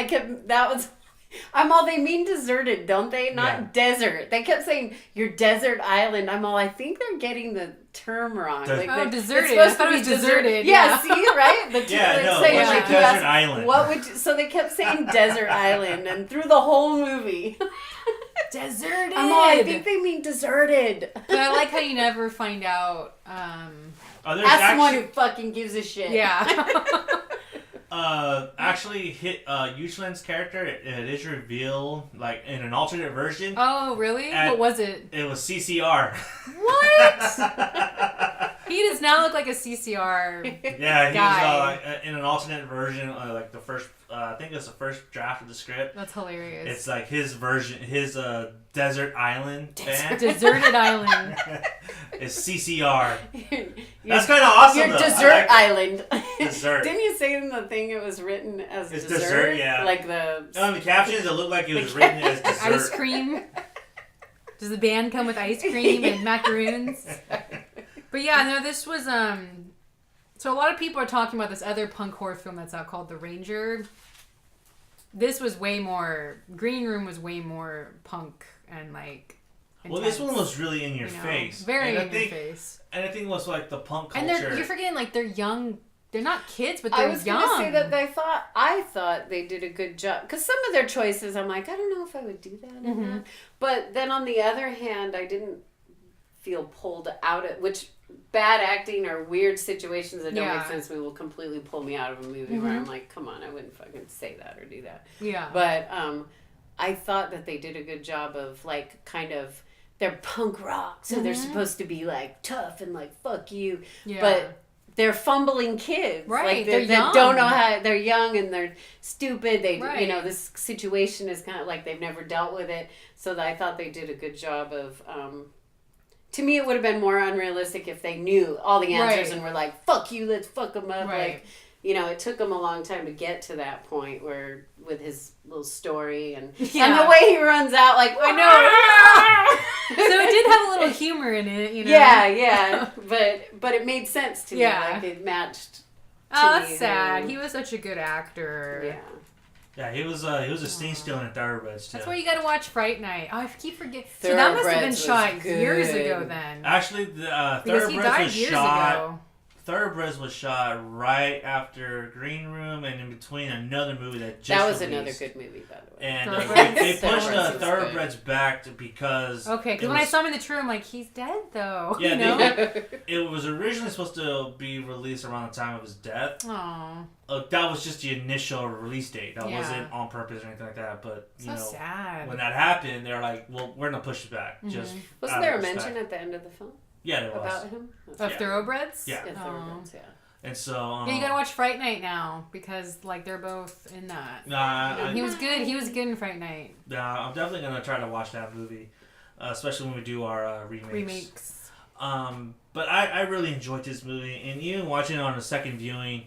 Speaker 4: They mean deserted, don't they? Not desert. They kept saying your desert island. I think they're getting the term wrong.
Speaker 3: Deserted.
Speaker 4: It's supposed
Speaker 3: I thought
Speaker 4: to
Speaker 3: it
Speaker 4: be
Speaker 3: was
Speaker 4: deserted.
Speaker 3: deserted.
Speaker 4: Yeah, see, right?
Speaker 2: Yeah, no,
Speaker 4: saying,
Speaker 2: what's
Speaker 3: your
Speaker 4: you
Speaker 2: desert
Speaker 4: asked,
Speaker 2: island?
Speaker 4: What would you, so they kept saying desert island, and through the whole movie,
Speaker 3: Deserted.
Speaker 4: I think they mean deserted.
Speaker 3: But I like how you never find out.
Speaker 2: There's
Speaker 4: Ask someone who fucking gives a shit.
Speaker 3: Yeah.
Speaker 2: actually hit Yuchlin's character. It is revealed like in an alternate version.
Speaker 3: Oh, really? What was it?
Speaker 2: It was CCR.
Speaker 3: What? He does not look like a CCR.
Speaker 2: Yeah, he
Speaker 3: Guy.
Speaker 2: was in an alternate version, like the first. I think it was the first draft of the script.
Speaker 3: That's hilarious.
Speaker 2: It's like his version, his desert island band
Speaker 3: Deserted island.
Speaker 2: is CCR. That's kind of awesome.
Speaker 4: Your
Speaker 2: though.
Speaker 4: desert island.
Speaker 2: Dessert.
Speaker 4: Didn't you say in the thing it was written as
Speaker 2: It's
Speaker 4: dessert?
Speaker 2: dessert, yeah.
Speaker 4: Like the.
Speaker 2: The captions, it looked like it was written as dessert.
Speaker 3: Ice cream. Does the band come with ice cream and macaroons? But yeah, no, this was so a lot of people are talking about this other punk horror film that's out called The Ranger. This was way more. Green Room was way more punk and like.
Speaker 2: Well, this
Speaker 3: intense,
Speaker 2: one was really in your face.
Speaker 3: Very
Speaker 2: and
Speaker 3: in
Speaker 2: I think,
Speaker 3: your face.
Speaker 2: And I think it was like the punk culture.
Speaker 3: And you're forgetting like they're young. They're not kids, but they're young.
Speaker 4: I was going to say that I thought they did a good job. Because some of their choices, I'm like, I don't know if I would do that or not. But then on the other hand, I didn't feel pulled out of, which bad acting or weird situations that don't make sense to me will completely pull me out of a movie where I'm like, come on, I wouldn't fucking say that or do that.
Speaker 3: Yeah.
Speaker 4: But I thought that they did a good job of like kind of, they're punk rock, so they're supposed to be like tough and like fuck you.
Speaker 3: Yeah.
Speaker 4: But they're fumbling kids.
Speaker 3: Right,
Speaker 4: Like
Speaker 3: they're young.
Speaker 4: They don't know how, they're young and they're stupid. They,
Speaker 3: Right.
Speaker 4: This situation is kind of like they've never dealt with it. So I thought they did a good job of, to me it would have been more unrealistic if they knew all the answers and were like, fuck you, let's fuck them up.
Speaker 3: Right.
Speaker 4: Like, it took him a long time to get to that point where, with his little story and the way he runs out, like, I know.
Speaker 3: So it did have a little humor in it,
Speaker 4: Yeah, but it made sense to me.
Speaker 3: Yeah.
Speaker 4: Like it matched.
Speaker 3: Oh, that's sad. He was such a good actor.
Speaker 4: Yeah.
Speaker 2: Yeah, he was a scene stealing in Thoroughbreds too.
Speaker 3: That's why you gotta watch Fright Night. Oh, I keep forgetting. So that must have been
Speaker 4: Thoroughbreds
Speaker 3: shot
Speaker 4: was
Speaker 3: years
Speaker 4: good.
Speaker 3: ago then.
Speaker 2: Actually, the
Speaker 3: Because he
Speaker 2: Thoroughbreds
Speaker 3: died
Speaker 2: was
Speaker 3: years
Speaker 2: shot.
Speaker 3: ago.
Speaker 2: Thoroughbreds was shot right after Green Room and in between another movie that just
Speaker 4: That was
Speaker 2: released.
Speaker 4: another good movie, by the way.
Speaker 2: And
Speaker 3: Thoroughbreds?
Speaker 2: they pushed
Speaker 4: Thoroughbreds was
Speaker 2: Thoroughbreds back because...
Speaker 3: Okay, because when I saw him in the tree, I'm like, he's dead, though.
Speaker 2: Yeah,
Speaker 3: you know?
Speaker 2: it was originally supposed to be released around the time of his death.
Speaker 3: Aww.
Speaker 2: That was just the initial release date. That
Speaker 3: Yeah.
Speaker 2: wasn't on purpose or anything like that. But, you know,
Speaker 3: sad.
Speaker 2: when that happened, they were like, well, we're going to push it back. Just
Speaker 4: Wasn't
Speaker 2: out
Speaker 4: there a
Speaker 2: of respect.
Speaker 4: mention at the end of the film
Speaker 2: Yeah, there was.
Speaker 4: about him?
Speaker 3: Of
Speaker 2: Yeah.
Speaker 3: Thoroughbreds?
Speaker 2: Yeah.
Speaker 4: Yeah,
Speaker 3: Aw.
Speaker 4: Thoroughbreds, yeah.
Speaker 2: And so...
Speaker 3: Yeah, you gotta watch Fright Night now because like they're both in that.
Speaker 2: Nah,
Speaker 3: He was good. He was good in Fright Night.
Speaker 2: I'm definitely going to try to watch that movie. Especially when we do our remakes. But I really enjoyed this movie. And even watching it on a second viewing...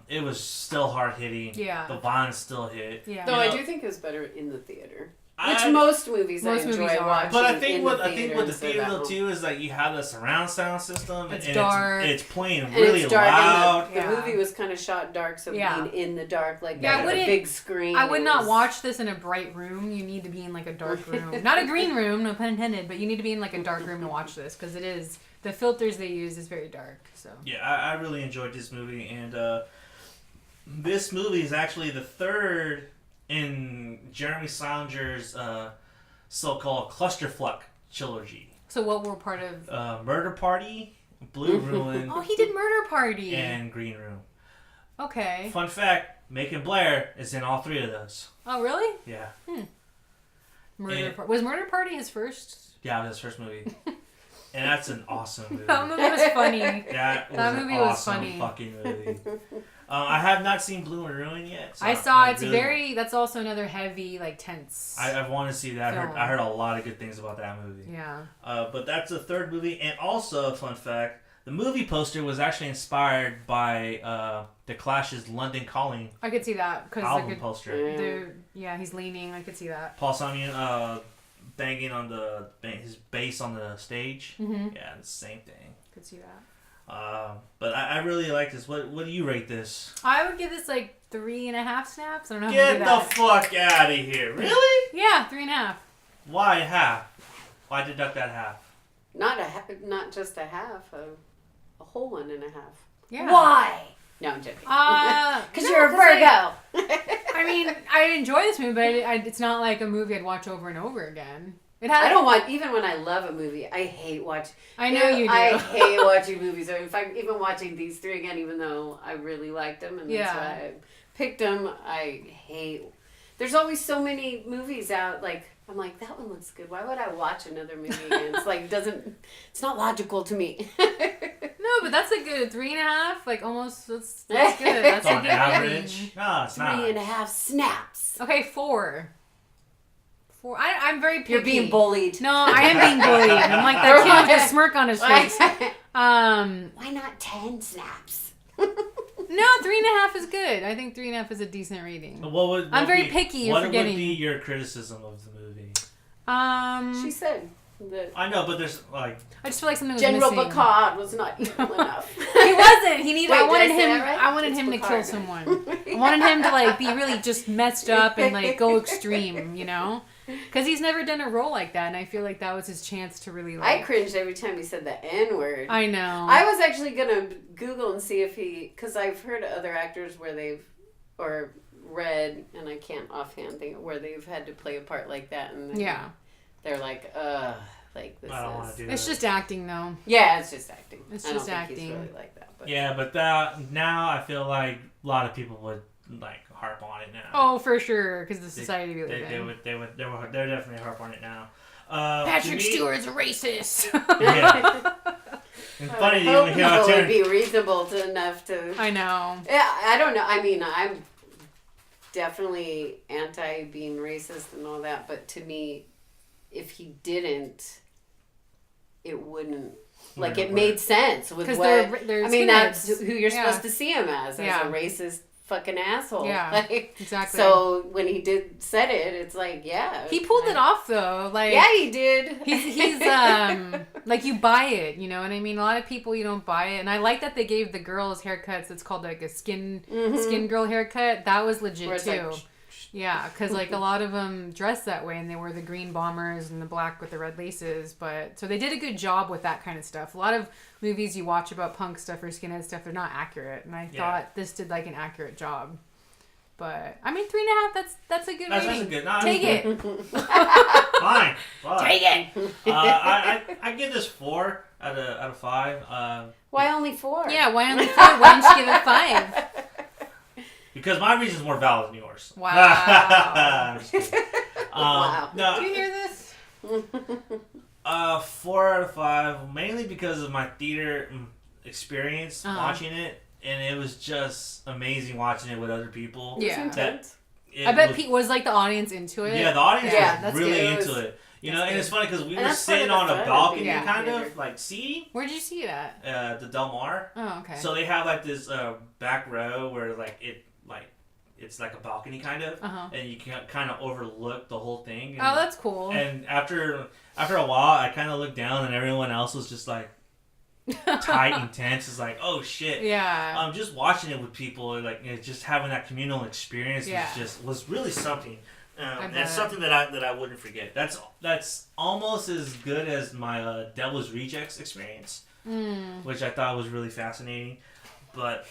Speaker 2: it was still hard hitting.
Speaker 3: Yeah.
Speaker 2: The violence still hit.
Speaker 3: Yeah.
Speaker 4: Though
Speaker 2: You
Speaker 4: I
Speaker 2: know,
Speaker 4: do think it was better in the theater.
Speaker 2: I-
Speaker 4: Which most movies
Speaker 3: Most
Speaker 4: I enjoy
Speaker 3: movies are.
Speaker 4: watching.
Speaker 2: But I think
Speaker 4: in
Speaker 2: what
Speaker 4: the
Speaker 2: I think with the
Speaker 4: instead of
Speaker 2: theater
Speaker 4: at
Speaker 2: though
Speaker 4: home.
Speaker 2: too is that you have the surround sound system
Speaker 3: It's
Speaker 2: and
Speaker 3: dark.
Speaker 2: it's playing
Speaker 4: And
Speaker 2: really
Speaker 4: it's dark,
Speaker 2: loud.
Speaker 4: and
Speaker 3: Yeah.
Speaker 4: the movie was kind of shot dark, so
Speaker 3: Yeah.
Speaker 4: being in the dark, like
Speaker 3: Yeah, I
Speaker 4: on a
Speaker 3: wouldn't-
Speaker 4: big screen.
Speaker 3: I would
Speaker 4: it
Speaker 3: not
Speaker 4: was-
Speaker 3: watch this in a bright room. You need to be in like a dark room. Not a green room, no pun intended, but you need to be in like a dark room to watch this because it is the filters they use is very dark. So
Speaker 2: Yeah, I really enjoyed this movie, and this movie is actually the third in Jermey Saulnier's so-called clusterfuck trilogy.
Speaker 3: So what were part of?
Speaker 2: Murder Party, Blue Ruin,
Speaker 3: Oh, he did Murder Party.
Speaker 2: and Green Room.
Speaker 3: Okay.
Speaker 2: Fun fact: Macon Blair is in all three of those.
Speaker 3: Oh, really?
Speaker 2: Yeah,
Speaker 3: Was Murder Party his first?
Speaker 2: yeah, that was his first movie, and that's an awesome movie.
Speaker 3: That movie was funny.
Speaker 2: That was
Speaker 3: That
Speaker 2: an
Speaker 3: movie was
Speaker 2: awesome
Speaker 3: funny.
Speaker 2: fucking movie. I have not seen Blue and Ruin yet. So
Speaker 3: I saw it's
Speaker 2: really-
Speaker 3: very. That's also another heavy, like tense.
Speaker 2: I want to see that.
Speaker 3: Film.
Speaker 2: I heard a lot of good things about that movie.
Speaker 3: Yeah.
Speaker 2: But that's the third movie, and also a fun fact: the movie poster was actually inspired by the Clash's "London Calling"
Speaker 3: I could see that because
Speaker 2: album poster.
Speaker 3: yeah, he's leaning. I could see that.
Speaker 2: Paul Simon banging on his bass on the stage.
Speaker 3: Mm-hmm.
Speaker 2: Yeah, the same thing.
Speaker 3: Could see that.
Speaker 2: But I really like this. What do you rate this?
Speaker 3: I would give this like 3.5 snaps. I don't know. How to
Speaker 2: Get
Speaker 3: do
Speaker 2: the
Speaker 3: that.
Speaker 2: fuck out of here! Really?
Speaker 3: Yeah, 3.5.
Speaker 2: Why half? Why deduct that half?
Speaker 4: Not just a half, a whole 1.5.
Speaker 3: Yeah.
Speaker 4: Why? No, I'm joking.
Speaker 3: Because
Speaker 4: Because you're a Virgo.
Speaker 3: I mean, I enjoy this movie, but it's not like a movie I'd watch over and over again. It has.
Speaker 4: I don't want, even when I love a movie, I hate watching.
Speaker 3: I know you do.
Speaker 4: I hate watching movies. In fact, even watching these three again, even though I really liked them and that's why I picked them, I hate. There's always so many movies out. Like I'm like, that one looks good. Why would I watch another movie again? It's like it's not logical to me.
Speaker 3: No, but that's a good 3.5. Like almost. That's good. That's a
Speaker 2: On
Speaker 3: good
Speaker 2: average?
Speaker 3: rating.
Speaker 2: No, it's not.
Speaker 4: 3.5 snaps.
Speaker 3: Okay, 4. 4. I'm very picky.
Speaker 4: You're being bullied.
Speaker 3: No, I am being bullied. I'm like that kid with a smirk on his face.
Speaker 4: Why not 10 snaps?
Speaker 3: No, 3.5 is good. I think 3.5 is a decent rating.
Speaker 2: I'm
Speaker 3: very picky, you're
Speaker 2: What
Speaker 3: forgetting.
Speaker 2: would be your criticism of the movie?
Speaker 4: She said that
Speaker 2: I know, but there's like
Speaker 3: I just feel like something was
Speaker 4: General
Speaker 3: missing.
Speaker 4: Picard was not evil enough.
Speaker 3: He wasn't. He needed.
Speaker 4: Wait,
Speaker 3: I
Speaker 4: did
Speaker 3: wanted
Speaker 4: I say
Speaker 3: him.
Speaker 4: that right?
Speaker 3: I wanted
Speaker 4: It's
Speaker 3: him to
Speaker 4: Picard.
Speaker 3: kill someone. I wanted him to like be really just messed up and like go extreme. You know, because he's never done a role like that, and I feel like that was his chance to really.
Speaker 4: I
Speaker 3: Like,
Speaker 4: cringed every time he said the N word.
Speaker 3: I know.
Speaker 4: I was actually gonna Google and see if because I've heard other actors where or read, and I can't offhand think where they've had to play a part like that, and
Speaker 3: Yeah.
Speaker 4: they're like, like this
Speaker 2: I don't want
Speaker 4: is.
Speaker 2: to do
Speaker 3: It's
Speaker 2: that.
Speaker 3: just acting, though.
Speaker 4: Yeah, it's just acting.
Speaker 3: It's
Speaker 4: I don't
Speaker 3: just
Speaker 4: think
Speaker 3: acting.
Speaker 4: He's really like that. But.
Speaker 2: Yeah, but that now I feel like a lot of people would like harp on it now.
Speaker 3: Oh, for sure, because the society we live
Speaker 2: They
Speaker 3: in.
Speaker 2: they're definitely harp on it now.
Speaker 3: Patrick
Speaker 2: to me-
Speaker 3: Stewart's a racist.
Speaker 2: Yeah. It's
Speaker 4: I
Speaker 2: funny
Speaker 4: hope
Speaker 2: you
Speaker 4: people
Speaker 2: know,
Speaker 4: would be reasonable enough to.
Speaker 3: I know.
Speaker 4: Yeah, I don't know. I mean, I'm definitely anti being racist and all that, but to me, if he didn't, it wouldn't. Like, it made sense with
Speaker 3: 'Cause
Speaker 4: what.
Speaker 3: they're
Speaker 4: I mean,
Speaker 3: skinheads.
Speaker 4: that's who you're
Speaker 3: Yeah.
Speaker 4: supposed to see him as
Speaker 3: Yeah.
Speaker 4: a racist fucking asshole.
Speaker 3: Yeah,
Speaker 4: Like,
Speaker 3: exactly.
Speaker 4: So when he said it, it's like, yeah.
Speaker 3: He pulled it off though. Like
Speaker 4: Yeah, he did.
Speaker 3: He's like you buy it, you know what I mean? A lot of people you don't buy it, and I like that they gave the girls haircuts. It's called like a skin girl haircut. That was legit
Speaker 4: Where it's
Speaker 3: too.
Speaker 4: like,
Speaker 3: Yeah, because like a lot of them dress that way, and they wear the green bombers and the black with the red laces. But so they did a good job with that kind of stuff. A lot of movies you watch about punk stuff or skinhead stuff, they're not accurate, and I thought this did like an accurate job. But I mean, 3.5. That's a good rating.
Speaker 2: That's a good. No,
Speaker 3: Take it.
Speaker 2: Fine.
Speaker 3: Take it.
Speaker 2: I give this 4 out of 5.
Speaker 4: Why only 4?
Speaker 3: Yeah, why only 4? Why don't you give it 5?
Speaker 2: Because my reason's more valid than yours.
Speaker 3: Wow.
Speaker 2: I'm just kidding.
Speaker 4: Wow.
Speaker 2: No,
Speaker 3: Did you hear this?
Speaker 2: 4 out of 5, mainly because of my theater experience watching it, and it was just amazing watching it with other people.
Speaker 3: Yeah.
Speaker 4: That,
Speaker 3: I bet was like the audience into it.
Speaker 2: Yeah, the audience
Speaker 3: Yeah,
Speaker 2: was
Speaker 3: that's
Speaker 2: really
Speaker 3: good.
Speaker 2: into it. You know, and it's funny because we
Speaker 4: And
Speaker 2: were
Speaker 4: that's part
Speaker 2: sitting
Speaker 4: of
Speaker 2: on
Speaker 4: the
Speaker 2: a
Speaker 4: fun.
Speaker 2: balcony,
Speaker 3: Yeah.
Speaker 2: kind of like seating.
Speaker 3: Where'd you see it at?
Speaker 2: The Del Mar.
Speaker 3: Oh, okay.
Speaker 2: So they have like this back row where it's like a balcony kind of, and you can kind of overlook the whole thing. And,
Speaker 3: Oh, that's cool.
Speaker 2: And after a while, I kind of looked down, and everyone else was just like tight and tense. It's like, oh shit.
Speaker 3: Yeah.
Speaker 2: Just watching it with people, like just having that communal experience was really something. It's something that I wouldn't forget. That's almost as good as my Devil's Rejects experience, which I thought was really fascinating. But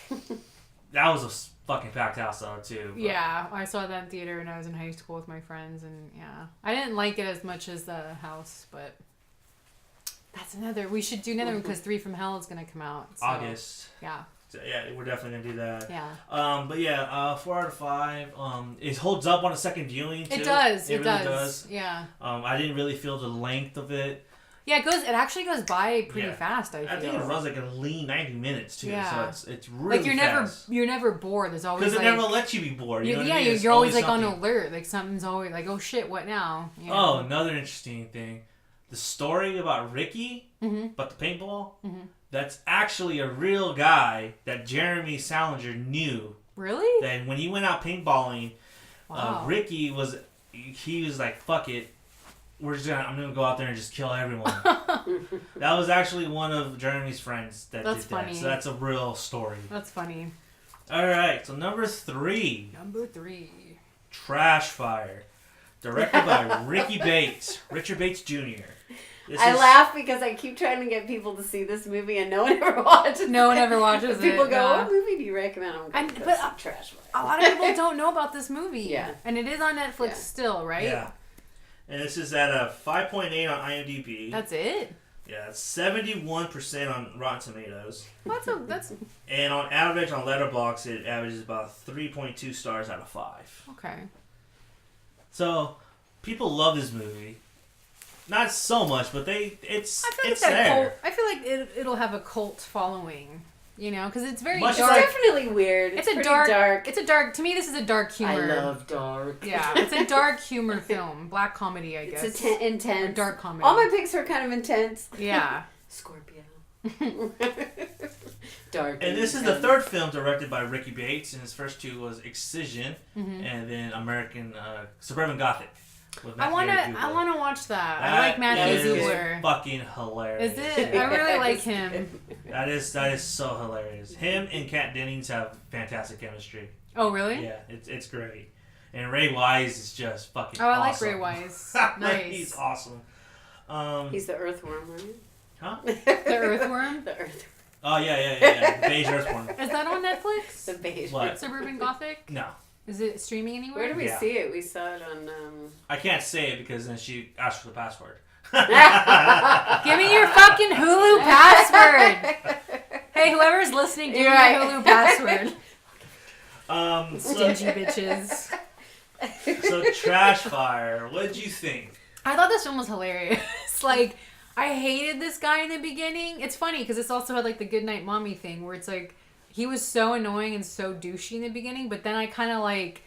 Speaker 2: that was a fucking packed house though too. But.
Speaker 3: Yeah, I saw that in theater when I was in high school with my friends, and I didn't like it as much as the house, but that's another. We should do another one because 3 from Hell is gonna come out. So,
Speaker 2: August.
Speaker 3: Yeah.
Speaker 2: So, yeah, we're definitely gonna do that.
Speaker 3: Yeah.
Speaker 2: But yeah, 4 out of 5. It holds up on a second viewing too.
Speaker 3: It does.
Speaker 2: It really does.
Speaker 3: Yeah.
Speaker 2: I didn't really feel the length of it.
Speaker 3: Yeah, it actually goes by pretty fast. I feel.
Speaker 2: think it runs like a lean 90 minutes too.
Speaker 3: Yeah.
Speaker 2: So it's really
Speaker 3: like you're never bored. There's always
Speaker 2: because it never lets you be bored. You know what I mean?
Speaker 3: You're always like
Speaker 2: something.
Speaker 3: on alert. Like something's always like, oh shit, what now? You know?
Speaker 2: Oh, another interesting thing. The story about Ricky,
Speaker 3: Mm-hmm.
Speaker 2: about the paintball, that's actually a real guy that Jermey Saulnier knew.
Speaker 3: Really?
Speaker 2: That when he went out paintballing,
Speaker 3: Wow.
Speaker 2: Ricky was like, fuck it. I'm gonna go out there and just kill everyone. That was actually one of Jeremy's friends that
Speaker 3: That's
Speaker 2: did
Speaker 3: funny.
Speaker 2: that. So that's a real story.
Speaker 3: That's funny.
Speaker 2: Alright, so number 3.
Speaker 3: Number 3.
Speaker 2: Trash Fire. Directed by Richard Bates Jr.
Speaker 4: I laugh because I keep trying to get people to see this movie and no one ever watches
Speaker 3: No one
Speaker 4: it.
Speaker 3: ever watches
Speaker 4: People
Speaker 3: it.
Speaker 4: go,
Speaker 3: Yeah.
Speaker 4: what movie do you recommend? I'm going to
Speaker 3: but,
Speaker 4: see Trash Fire.
Speaker 3: A lot of people don't know about this movie.
Speaker 4: Yeah.
Speaker 3: And it is on Netflix still, right?
Speaker 2: Yeah. And this is at a 5.8 on IMDb.
Speaker 3: That's it?
Speaker 2: Yeah, it's 71% on Rotten Tomatoes.
Speaker 3: That's
Speaker 2: And on average on Letterboxd, it averages about 3.2 stars out of 5.
Speaker 3: okay.
Speaker 2: So, people love this movie. Not so much, but it's
Speaker 3: I feel like it'll have a cult following, you know, because it's very
Speaker 2: Much
Speaker 4: It's
Speaker 3: dark.
Speaker 4: definitely weird. It's
Speaker 3: a
Speaker 4: pretty
Speaker 3: dark. It's a dark. To me, this is a dark
Speaker 4: I
Speaker 3: humor.
Speaker 4: love dark.
Speaker 3: Yeah, it's a dark humor film, black comedy, I guess.
Speaker 4: It's intense.
Speaker 3: Or dark comedy.
Speaker 4: All my picks are kind of intense.
Speaker 3: Yeah.
Speaker 4: Scorpio. Dark.
Speaker 2: And this is the third film directed by Ricky Bates, and his first 2 was Excision, and then American Suburban Gothic.
Speaker 3: I wanna watch that. I like Matthew Zuber.
Speaker 2: Fucking hilarious.
Speaker 3: Is it? I really like him.
Speaker 2: That is so hilarious. Him and Kat Dennings have fantastic chemistry.
Speaker 3: Oh really?
Speaker 2: Yeah, it's great. And Ray Wise is just fucking
Speaker 3: I like
Speaker 2: awesome.
Speaker 3: Ray Wise. Nice.
Speaker 2: He's awesome.
Speaker 4: He's the earthworm, right?
Speaker 2: Huh?
Speaker 3: The Earthworm?
Speaker 4: The earthworm.
Speaker 2: Oh yeah. The Beige Earthworm.
Speaker 3: Is that on Netflix?
Speaker 4: The beige.
Speaker 2: What?
Speaker 3: Suburban Gothic?
Speaker 2: No.
Speaker 3: Is it streaming anywhere?
Speaker 4: Where do we
Speaker 2: Yeah.
Speaker 4: see it? We saw it on.
Speaker 2: I can't say it because then she asked for the password.
Speaker 3: Give me your fucking Hulu password. Hey, whoever's listening, give me your Hulu password. Stingy bitches.
Speaker 2: So Trash Fire, what did you think?
Speaker 3: I thought this film was hilarious. Like, I hated this guy in the beginning. It's funny because it's also had like the Goodnight Mommy thing where it's like he was so annoying and so douchey in the beginning, but then I kind of like,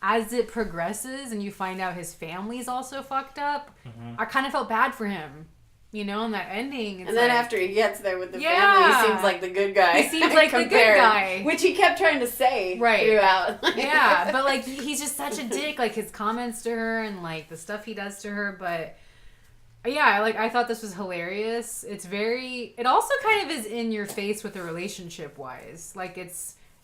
Speaker 3: as it progresses and you find out his family's also fucked up, I kind of felt bad for him. You know, in that ending. It's
Speaker 4: and then
Speaker 3: like,
Speaker 4: after he gets there with the
Speaker 3: Yeah.
Speaker 4: family, he seems like the good guy.
Speaker 3: He seems like the good guy.
Speaker 4: Which he kept trying to say throughout.
Speaker 3: Yeah, but like he's just such a dick. Like his comments to her and like the stuff he does to her. But yeah, like I thought this was hilarious. It also kind of is in your face with the relationship wise. Like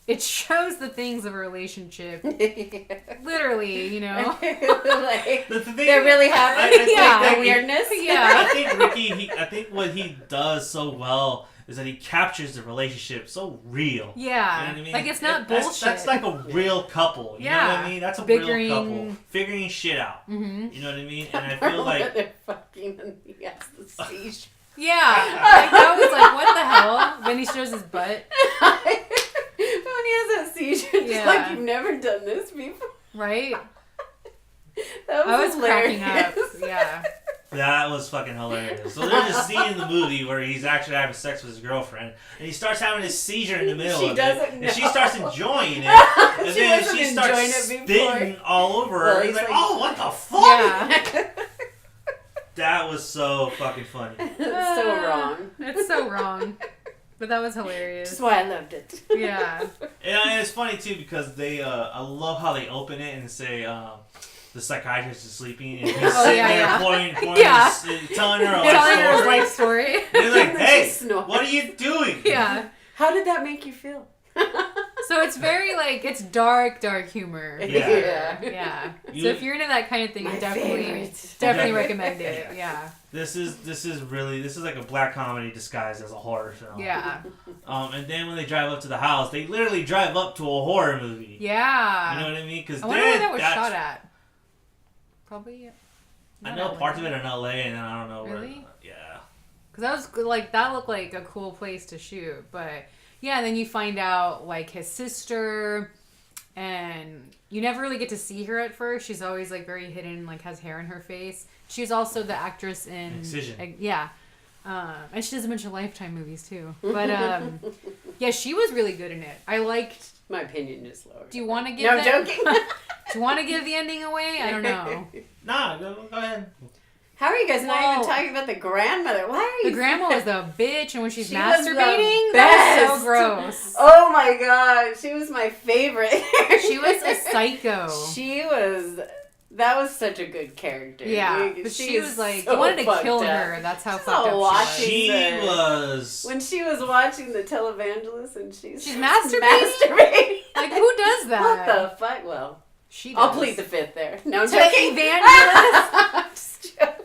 Speaker 3: it shows the things of a relationship.
Speaker 4: Yeah.
Speaker 3: Literally, you know.
Speaker 4: Like,
Speaker 2: The thing,
Speaker 4: they're really happy.
Speaker 2: I think
Speaker 3: Yeah.
Speaker 4: The weirdness.
Speaker 3: Yeah.
Speaker 2: I think Ricky. I think what he does so well is that he captures the relationship so real.
Speaker 3: Yeah.
Speaker 2: You know what I mean?
Speaker 3: Like, it's not
Speaker 2: That's
Speaker 3: bullshit.
Speaker 2: like a real couple. You know what I mean? That's a
Speaker 3: Bickering.
Speaker 2: real couple. Figuring shit out.
Speaker 3: Mm-hmm.
Speaker 2: You know what I mean? And I feel like...
Speaker 4: they're fucking and he has the seizure.
Speaker 3: Yeah. Like, that was like, what the hell? Then he shows his butt.
Speaker 4: When he has that seizure, it's
Speaker 3: Yeah.
Speaker 4: like you've never done this before.
Speaker 3: Right?
Speaker 4: That
Speaker 3: I was
Speaker 4: hilarious.
Speaker 3: cracking up. Yeah.
Speaker 2: That was fucking hilarious. So there's a scene in the movie where he's actually having sex with his girlfriend, and he starts having his seizure in the middle
Speaker 4: She
Speaker 2: of
Speaker 4: doesn't
Speaker 2: it,
Speaker 4: know.
Speaker 2: and she starts enjoying it, and
Speaker 4: She
Speaker 2: then
Speaker 4: wasn't
Speaker 2: she starts
Speaker 4: enjoying it before.
Speaker 2: spitting all over her.
Speaker 4: Well,
Speaker 2: He's
Speaker 4: he's
Speaker 2: like,
Speaker 4: like-
Speaker 2: "Oh, what the fuck?"
Speaker 3: Yeah.
Speaker 2: That was so fucking funny.
Speaker 4: It's so wrong.
Speaker 3: It's so wrong. But that was
Speaker 4: Which
Speaker 3: hilarious.
Speaker 4: is why I loved it.
Speaker 3: Yeah.
Speaker 2: And it's funny too because they, I love how they open it and say, the psychiatrist is sleeping, and he's sitting
Speaker 3: yeah,
Speaker 2: there
Speaker 3: yeah.
Speaker 2: pouring
Speaker 3: Yeah.
Speaker 2: telling her a
Speaker 3: Telling her his
Speaker 2: life
Speaker 3: life story.
Speaker 2: story. And he's like,
Speaker 4: And
Speaker 2: "Hey,
Speaker 4: she snores.
Speaker 2: what are you doing?"
Speaker 3: Yeah.
Speaker 4: How did that make you feel?
Speaker 3: So it's very like it's dark humor.
Speaker 2: Yeah.
Speaker 3: Yeah.
Speaker 2: You-
Speaker 3: So if you're into that kind of thing,
Speaker 4: My
Speaker 3: definitely
Speaker 4: favorite.
Speaker 3: recommend it. Yeah.
Speaker 2: This is like a black comedy disguised as a horror film.
Speaker 3: Yeah.
Speaker 2: And then when they drive up to the house, they literally drive up to a horror movie.
Speaker 3: Yeah.
Speaker 2: You know what I mean? Because
Speaker 3: I wonder where that was shot at. Probably.
Speaker 2: I know parts of it in LA, and then I don't know where.
Speaker 3: Really?
Speaker 2: Yeah.
Speaker 3: Because that was like that looked like a cool place to shoot, but yeah. And then you find out like his sister, and you never really get to see her at first. She's always like very hidden, like has hair in her face. She's also the actress in
Speaker 2: Excision.
Speaker 3: Yeah. And she does a bunch of Lifetime movies too. But yeah, she was really good in it. I liked.
Speaker 4: My opinion is lower.
Speaker 3: Do you want to give?
Speaker 4: No, I'm
Speaker 3: that-
Speaker 4: joking.
Speaker 3: Do you want to give the ending away? I don't know.
Speaker 2: Nah, go ahead.
Speaker 4: How are you guys not
Speaker 3: Well,
Speaker 4: even talking about the grandmother? Why are you?
Speaker 3: The grandma was the bitch, and when she's
Speaker 4: She was the
Speaker 3: masturbating, that was
Speaker 4: best.
Speaker 3: so gross.
Speaker 4: Oh my god, she was my favorite.
Speaker 3: She was a psycho.
Speaker 4: She was. That was such a good character.
Speaker 3: Yeah, but she
Speaker 4: is
Speaker 3: was like,
Speaker 4: so
Speaker 3: you wanted to
Speaker 4: fucked
Speaker 3: kill
Speaker 4: up.
Speaker 3: her. That's how
Speaker 4: She's
Speaker 3: fucked
Speaker 4: all
Speaker 3: up
Speaker 4: watching.
Speaker 3: she was.
Speaker 2: She was.
Speaker 4: When she was watching the televangelist and she's
Speaker 3: masturbating? Like, who does that?
Speaker 4: What the fuck? Well,
Speaker 3: She
Speaker 4: I'll
Speaker 3: does.
Speaker 4: plead the fifth there. No, I'm
Speaker 3: To
Speaker 4: joking.
Speaker 3: evangelist?
Speaker 4: I'm just joking.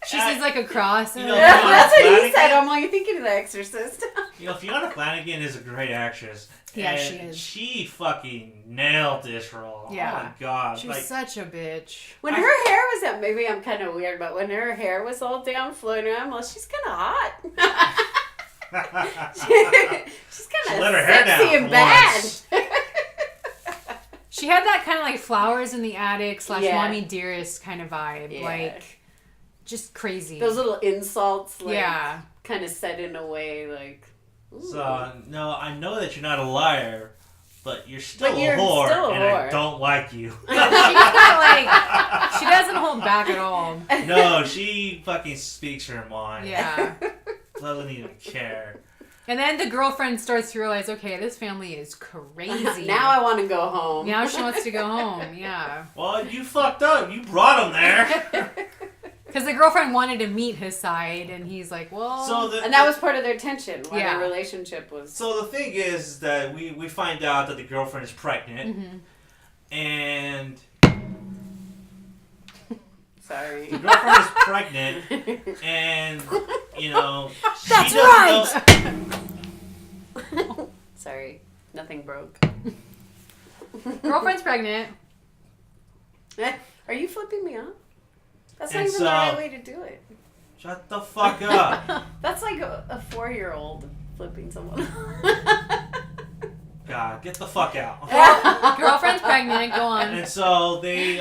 Speaker 3: She sees like a cross.
Speaker 2: You
Speaker 3: And
Speaker 2: know,
Speaker 4: Yeah,
Speaker 2: Fionnula
Speaker 4: that's what he
Speaker 2: Flanagan?
Speaker 4: said. I'm like, thinking of The Exorcist.
Speaker 2: You know, Fionnula Flanagan is a great actress.
Speaker 3: Yeah,
Speaker 2: and
Speaker 3: she is.
Speaker 2: She fucking nailed this role.
Speaker 3: Yeah.
Speaker 2: Oh my god.
Speaker 3: she was
Speaker 2: Like,
Speaker 3: such a bitch.
Speaker 4: When her hair was up, maybe I'm kind of weird, but when her hair was all down, flowing around, well, she's kind of hot. She's
Speaker 2: She
Speaker 4: kind
Speaker 2: let
Speaker 4: of
Speaker 2: her hair
Speaker 4: sexy
Speaker 2: down
Speaker 4: and
Speaker 2: for
Speaker 4: bad.
Speaker 2: once.
Speaker 3: She had that kind of like flowers in the attic /
Speaker 4: Yeah.
Speaker 3: mommy dearest kind of vibe.
Speaker 4: Yeah.
Speaker 3: Like, just crazy.
Speaker 4: Those little insults, like,
Speaker 3: yeah.
Speaker 4: kind of said in a way, like. Ooh.
Speaker 2: So, no, I know that you're not a liar, but you're still
Speaker 4: But you're
Speaker 2: a whore,
Speaker 4: still a
Speaker 2: and I
Speaker 4: whore.
Speaker 2: don't like you.
Speaker 3: She's not like, she doesn't hold back at all.
Speaker 2: No, she fucking speaks her mind.
Speaker 3: Yeah.
Speaker 2: Doesn't even care.
Speaker 3: And then the girlfriend starts to realize, okay, this family is crazy.
Speaker 4: Now I want to go home.
Speaker 3: Now she wants to go home, yeah.
Speaker 2: Well, you fucked up. You brought him there.
Speaker 3: Because the girlfriend wanted to meet his side, and he's like, well...
Speaker 4: And that was part of their tension, why
Speaker 3: Yeah.
Speaker 4: their relationship was.
Speaker 2: So the thing is that we find out that the girlfriend is pregnant,
Speaker 3: Mhm.
Speaker 2: and
Speaker 4: Sorry.
Speaker 2: the girlfriend is pregnant, and you know she
Speaker 3: That's
Speaker 2: doesn't know.
Speaker 4: Sorry. Nothing broke.
Speaker 3: Girlfriend's pregnant.
Speaker 4: Are you flipping me off? That's not
Speaker 2: And
Speaker 4: even the
Speaker 2: so-
Speaker 4: right way to do it.
Speaker 2: Shut the fuck up,
Speaker 4: That's like a 4-year-old flipping someone.
Speaker 2: God, get the fuck out.
Speaker 3: Girlfriend's pregnant, go on.
Speaker 2: And so they,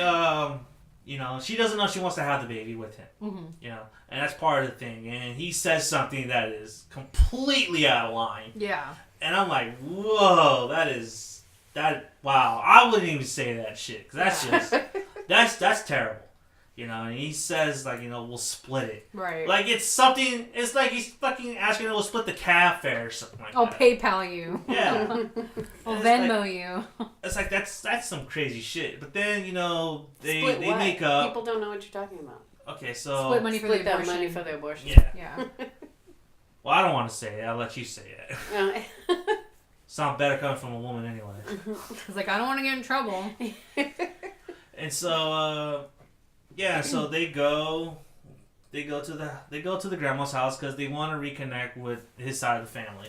Speaker 2: you know, she doesn't know she wants to have the baby with him,
Speaker 3: Mhm.
Speaker 2: you know, and that's part of the thing. And he says something that is completely out of line,
Speaker 3: Yeah.
Speaker 2: and I'm like, whoa, wow, I wouldn't even say that shit, because that's just, that's terrible, you know. And he says, like, you know, we'll split it.
Speaker 3: Right.
Speaker 2: Like, it's like he's fucking asking her to split the cab fare or something like
Speaker 3: I'll
Speaker 2: that.
Speaker 3: PayPal you.
Speaker 2: Yeah.
Speaker 3: I'll
Speaker 2: It's
Speaker 3: Venmo
Speaker 2: like-
Speaker 3: you.
Speaker 2: It's like, that's some crazy shit. But then, you know, they
Speaker 4: Split what?
Speaker 2: make up.
Speaker 4: People don't know what you're talking about.
Speaker 2: Okay, so...
Speaker 3: Split money for
Speaker 4: Split
Speaker 3: the
Speaker 4: that
Speaker 3: abortion.
Speaker 4: money for the abortion.
Speaker 2: Yeah.
Speaker 3: Yeah.
Speaker 2: Well, I don't want to say it. I'll let you say it. Sound better coming from a woman anyway.
Speaker 3: It's like, I don't want to get in trouble.
Speaker 2: And so, so they go to the grandma's house because they want to reconnect with his side of the family.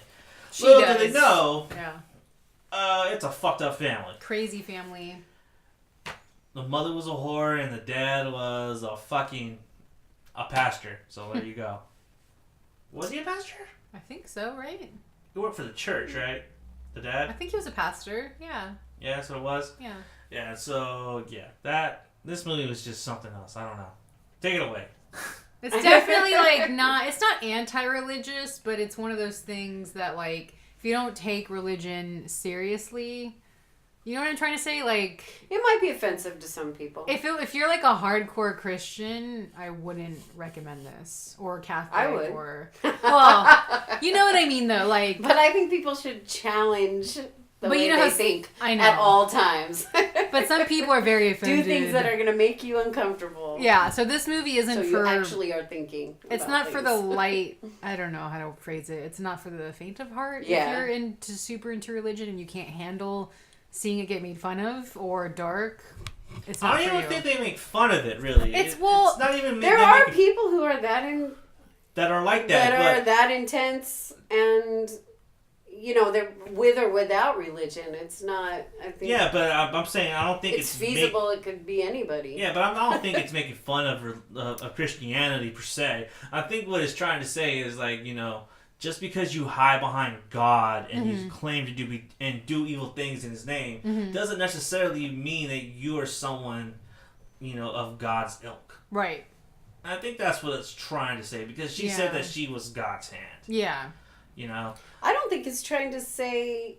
Speaker 2: Little do they know, it's a fucked up family.
Speaker 3: Crazy family.
Speaker 2: The mother was a whore and the dad was a pastor. So there you go. Was he a pastor?
Speaker 3: I think so, right?
Speaker 2: He worked for the church, right? The dad?
Speaker 3: I think he was a pastor, yeah.
Speaker 2: Yeah, that's what it was?
Speaker 3: Yeah.
Speaker 2: Yeah, so, this movie was just something else. I don't know. Take it away.
Speaker 3: It's definitely, like, it's not anti-religious, but it's one of those things that, like, if you don't take religion seriously, you know what I'm trying to say? Like,
Speaker 4: it might be offensive to some people.
Speaker 3: If you're, like, a hardcore Christian, I wouldn't recommend this. Or Catholic.
Speaker 4: I would.
Speaker 3: Well, you know what I mean, though, like.
Speaker 4: But I think people should challenge the way they think at all times.
Speaker 3: But some people are very offended.
Speaker 4: Do things that are going to make you uncomfortable.
Speaker 3: Yeah, so this movie isn't
Speaker 4: so
Speaker 3: for...
Speaker 4: you actually are thinking
Speaker 3: It's not for the light... I don't know how to phrase it. It's not for the faint of heart.
Speaker 4: Yeah.
Speaker 3: If you're super into religion and you can't handle seeing it get made fun of or dark, it's not for you.
Speaker 2: I don't even think they make fun of it, really.
Speaker 3: It's
Speaker 2: not even...
Speaker 4: There are people who are
Speaker 2: that are like that.
Speaker 4: That are that intense and... they're with or without religion. It's not, I think...
Speaker 2: Yeah, but I'm saying I don't think
Speaker 4: it's feasible. It could be anybody.
Speaker 2: Yeah, but I don't think it's making fun of Christianity per se. I think what it's trying to say is, like, just because you hide behind God and you claim to do evil things in His name doesn't necessarily mean that you are someone, of God's ilk.
Speaker 3: Right.
Speaker 2: And I think that's what it's trying to say, because she said that she was God's hand.
Speaker 3: Yeah.
Speaker 4: I don't think it's trying to say...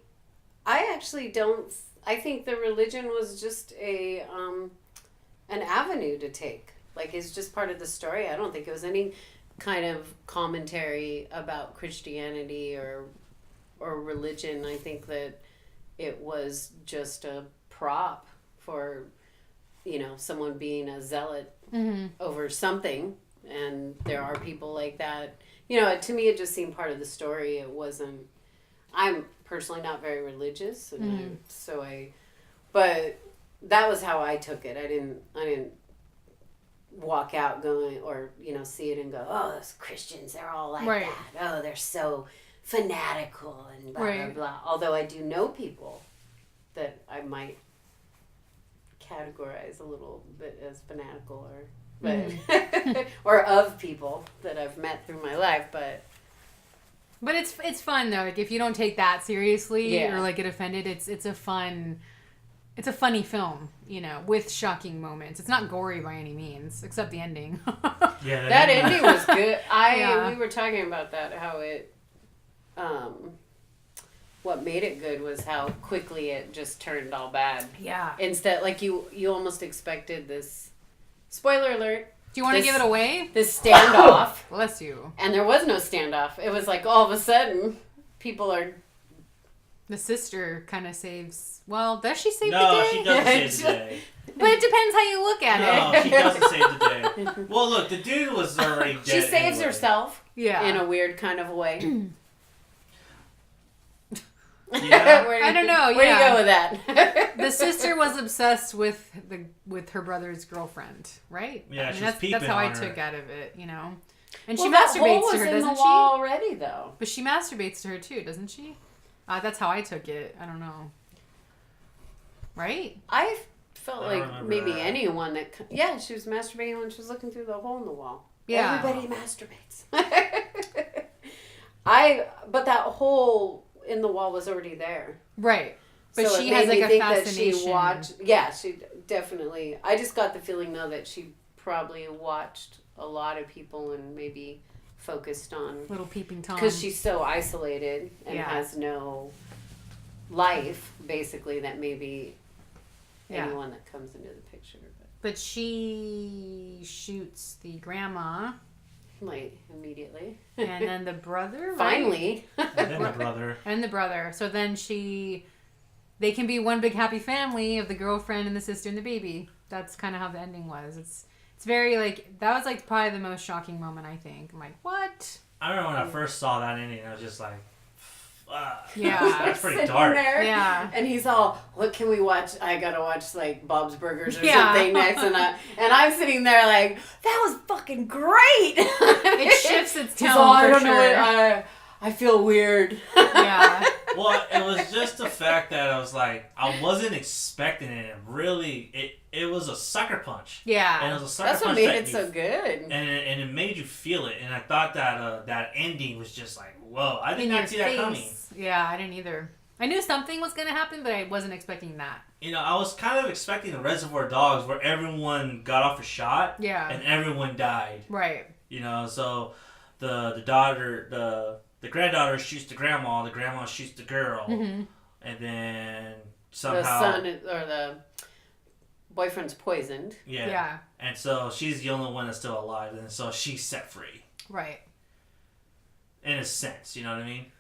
Speaker 4: I actually don't... I think the religion was just an avenue to take. Like, it's just part of the story. I don't think it was any kind of commentary about Christianity or religion. I think that it was just a prop for, someone being a zealot over something. And there are people like that. To me, it just seemed part of the story. It wasn't... I'm personally not very religious, and but that was how I took it. I didn't walk out going, or, see it and go, oh, those Christians, they're all like that. Oh, they're so fanatical and blah, blah, blah. Although I do know people that I might categorize a little bit as fanatical or of people that I've met through my life, but
Speaker 3: it's fun though. Like, if you don't take that seriously or like get offended, it's a funny film, with shocking moments. It's not gory by any means, except the ending.
Speaker 2: Yeah,
Speaker 4: that ending was good. We were talking about that, how it what made it good was how quickly it just turned all bad.
Speaker 3: Yeah.
Speaker 4: Instead, like, you almost expected this. Spoiler alert.
Speaker 3: Do you want to give it away?
Speaker 4: This standoff.
Speaker 3: Bless you.
Speaker 4: And there was no standoff. It was like all of a sudden, people are...
Speaker 3: The sister kind of saves... Well, does she save the day?
Speaker 2: No, she doesn't save the day.
Speaker 3: But it depends how you look at it.
Speaker 2: No, she doesn't save the day. Well, look, the dude was already dead.
Speaker 4: She saves herself.
Speaker 3: Yeah.
Speaker 4: In a weird kind of way.
Speaker 2: Yeah.
Speaker 4: I don't know. Where do you go with that?
Speaker 3: The sister was obsessed with her brother's girlfriend, right?
Speaker 2: Yeah,
Speaker 3: that's how I took out of it, And she
Speaker 4: that
Speaker 3: masturbates
Speaker 4: hole
Speaker 3: to her,
Speaker 4: was in
Speaker 3: doesn't
Speaker 4: the
Speaker 3: she?
Speaker 4: wall already, though.
Speaker 3: But she masturbates to her too, doesn't she? That's how I took it. I don't know. Right?
Speaker 4: I felt like maybe
Speaker 2: that.
Speaker 4: anyone that... Yeah, she was masturbating when she was looking through the hole in the wall.
Speaker 3: Yeah.
Speaker 4: Everybody masturbates. But that hole in the wall was already there.
Speaker 3: Right. But
Speaker 4: so
Speaker 3: she
Speaker 4: it
Speaker 3: has
Speaker 4: made
Speaker 3: like
Speaker 4: me
Speaker 3: a
Speaker 4: think
Speaker 3: fascination.
Speaker 4: That she watched... Yeah, she definitely... I just got the feeling, though, that she probably watched a lot of people and maybe focused on...
Speaker 3: Little peeping Tom.
Speaker 4: Because she's so isolated and has no life, basically, that maybe anyone that comes into the picture.
Speaker 3: But she shoots the grandma.
Speaker 4: Like, immediately.
Speaker 3: And then the brother, right?
Speaker 4: Finally.
Speaker 2: And then the brother.
Speaker 3: And the brother. So then they can be one big happy family of the girlfriend and the sister and the baby. That's kind of how the ending was. It's very, like, that was, like, probably the most shocking moment, I think. I'm like, what?
Speaker 2: I remember when I first saw that ending, I was just like, fuck.
Speaker 3: Yeah.
Speaker 2: That's pretty
Speaker 4: Sitting
Speaker 2: dark.
Speaker 4: there,
Speaker 3: Yeah.
Speaker 4: and he's all, "What can we watch? I gotta watch like Bob's Burgers or
Speaker 3: Yeah.
Speaker 4: something next." And I'm sitting there like, "That was fucking great."
Speaker 3: It shifts its
Speaker 4: He's
Speaker 3: tone
Speaker 4: all, "I
Speaker 3: for
Speaker 4: don't know.
Speaker 3: sure.
Speaker 4: I feel weird."
Speaker 3: Yeah.
Speaker 2: Well, it was just the fact that I was like, I wasn't expecting it. Really, it was a sucker punch. And it
Speaker 3: Yeah.
Speaker 2: was a sucker
Speaker 4: That's what
Speaker 2: punch
Speaker 4: made
Speaker 2: that
Speaker 4: it so good.
Speaker 2: and it made you feel it. And I thought that that ending was just like, whoa! I did
Speaker 3: In
Speaker 2: not
Speaker 3: your
Speaker 2: see that
Speaker 3: face.
Speaker 2: coming.
Speaker 3: Yeah, I didn't either. I knew something was gonna happen, but I wasn't expecting that.
Speaker 2: You know, I was kind of expecting the Reservoir Dogs where everyone got off a shot
Speaker 3: Yeah.
Speaker 2: and everyone died.
Speaker 3: Right.
Speaker 2: You know, so the granddaughter shoots the grandma shoots the girl,
Speaker 3: Mm-hmm.
Speaker 2: and then
Speaker 4: The
Speaker 2: somehow
Speaker 4: son or the boyfriend's poisoned.
Speaker 3: Yeah.
Speaker 2: and so she's the only one that's still alive, and so she's set free
Speaker 3: Right.
Speaker 2: in a sense. You know what I mean?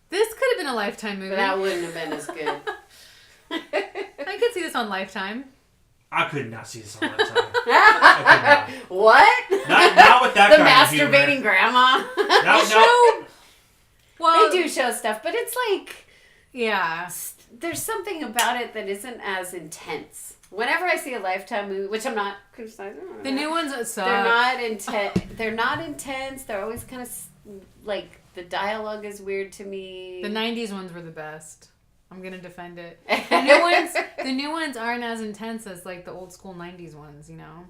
Speaker 3: This could have been a Lifetime movie.
Speaker 4: But that wouldn't have been as good.
Speaker 3: I could see this on Lifetime.
Speaker 2: I could not see this on my time.
Speaker 4: What?
Speaker 2: Not with that
Speaker 4: The
Speaker 2: kind of humor.
Speaker 4: masturbating grandma.
Speaker 2: No.
Speaker 3: Well,
Speaker 4: They do show stuff, but it's like
Speaker 3: yeah.
Speaker 4: there's something about it that isn't as intense. Whenever I see a Lifetime movie, which I'm not criticizing,
Speaker 3: The new ones suck.
Speaker 4: they're not intense. They're not intense. They're always kind of like the dialogue is weird to me.
Speaker 3: The 90s ones were the best. I'm gonna defend it.
Speaker 4: The
Speaker 3: The new ones aren't as intense as like the old school 90s ones, you know.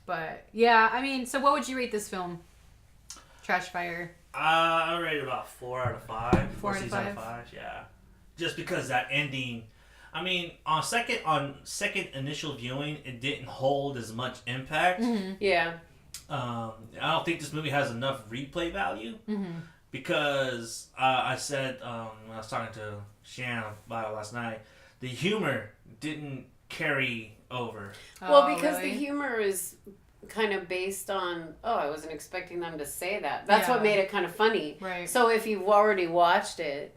Speaker 3: But yeah, I mean, so what would you rate this film? Trash Fire.
Speaker 2: I rated about 4 out of 5.
Speaker 3: 4 out of
Speaker 2: C's
Speaker 3: 5?
Speaker 2: Yeah. Just because that ending, I mean, on second initial viewing, it didn't hold as much impact.
Speaker 3: Mm-hmm.
Speaker 4: Yeah.
Speaker 2: I don't think this movie has enough replay value
Speaker 3: Mm-hmm.
Speaker 2: because I said when I was talking to Shannon about it last night, the humor didn't carry over.
Speaker 4: Well, because
Speaker 3: really?
Speaker 4: the humor is kind of based on, I wasn't expecting them to say that. That's what
Speaker 3: Yeah.
Speaker 4: made it kind of funny.
Speaker 3: Right.
Speaker 4: So if you've already watched it,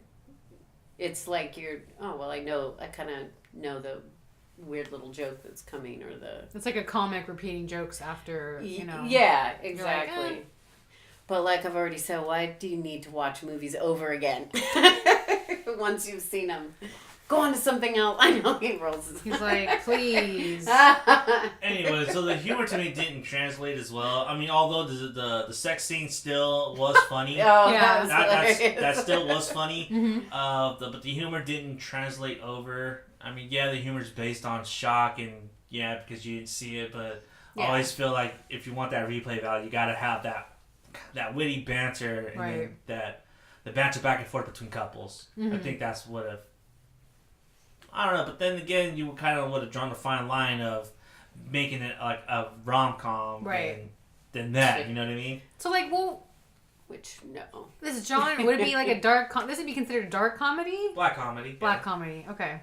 Speaker 4: it's like you're, I kind of know the weird little joke that's coming or the...
Speaker 3: It's like a comic repeating jokes after, you know.
Speaker 4: Yeah,
Speaker 3: like,
Speaker 4: exactly. But like I've already said, why do you need to watch movies over again? Once you've seen them. Go on to something else. I know he rolls his
Speaker 3: He's like, please.
Speaker 2: Anyway, so the humor to me didn't translate as well. I mean, although the sex scene still was funny.
Speaker 3: Yeah.
Speaker 2: That still was funny.
Speaker 3: Mm-hmm.
Speaker 2: But the humor didn't translate over. I mean, yeah, the humor's based on shock and because you didn't see it, but I always feel like if you want that replay value, you gotta have that witty banter and then that the banter back and forth between couples.
Speaker 3: Mm-hmm.
Speaker 2: I think that's what I don't know, but then again, you kind of would have drawn the fine line of making it like a rom-com than that, you know what I mean?
Speaker 3: So like, well,
Speaker 4: Which, no.
Speaker 3: this genre, would it be like a dark, this would be considered a dark comedy?
Speaker 2: Black comedy.
Speaker 3: Black comedy, okay.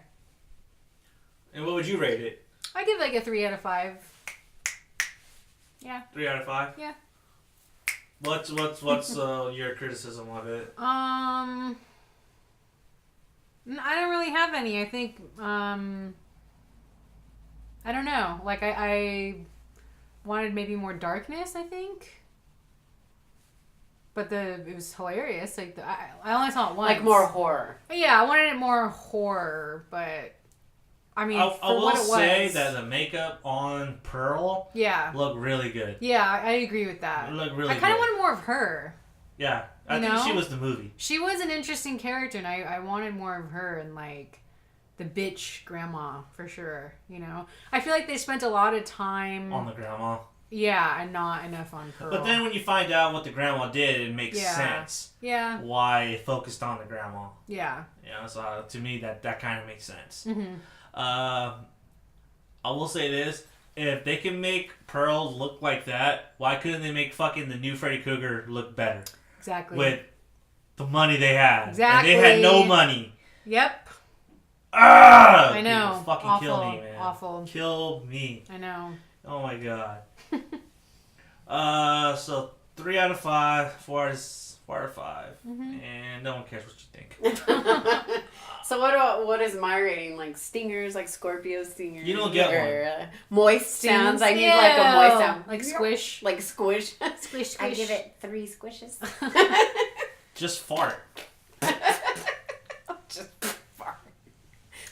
Speaker 2: And what would you rate it?
Speaker 3: I give like a 3 out of 5. Yeah.
Speaker 2: 3 out of 5?
Speaker 3: Yeah.
Speaker 2: What's your criticism of it?
Speaker 3: I don't really have any. I think, I don't know. Like, I wanted maybe more darkness, I think. But it was hilarious. Like, I only saw it once.
Speaker 4: Like more horror.
Speaker 3: Yeah, I wanted it more horror, but, I mean,
Speaker 2: I
Speaker 3: for
Speaker 2: will
Speaker 3: what it was.
Speaker 2: say that the makeup on Pearl looked really good.
Speaker 3: Yeah, I agree with that.
Speaker 2: It looked really good.
Speaker 3: I kind of wanted more of her.
Speaker 2: Yeah, I think she was the movie.
Speaker 3: She was an interesting character, and I wanted more of her and, like, the bitch grandma, for sure, you know? I feel like they spent a lot of time...
Speaker 2: On the grandma.
Speaker 3: Yeah, and not enough on Pearl.
Speaker 2: But then when you find out what the grandma did, it makes sense.
Speaker 3: Yeah.
Speaker 2: Why it focused on the grandma.
Speaker 3: Yeah.
Speaker 2: Yeah, so to me, that kind of makes sense.
Speaker 3: Mm-hmm.
Speaker 2: I will say this. If they can make Pearl look like that, why couldn't they make fucking the new Freddy Krueger look better?
Speaker 3: Exactly.
Speaker 2: With the money they had.
Speaker 3: Exactly.
Speaker 2: And they had no money.
Speaker 3: Yep.
Speaker 2: Ah!
Speaker 3: I know.
Speaker 2: People fucking
Speaker 3: Awful.
Speaker 2: kill me, man.
Speaker 3: Awful.
Speaker 2: Kill me.
Speaker 3: I know.
Speaker 2: Oh my god. So 3 out of 5, 4 out of 5, and no one cares what you think.
Speaker 4: So what is my rating? Like stingers, like Scorpio stingers?
Speaker 2: You don't get
Speaker 4: one. Moist sounds. I need like a moist sound.
Speaker 3: Like squish.
Speaker 4: Like squish.
Speaker 3: Squish, squish.
Speaker 4: I give it 3 squishes.
Speaker 2: Just fart.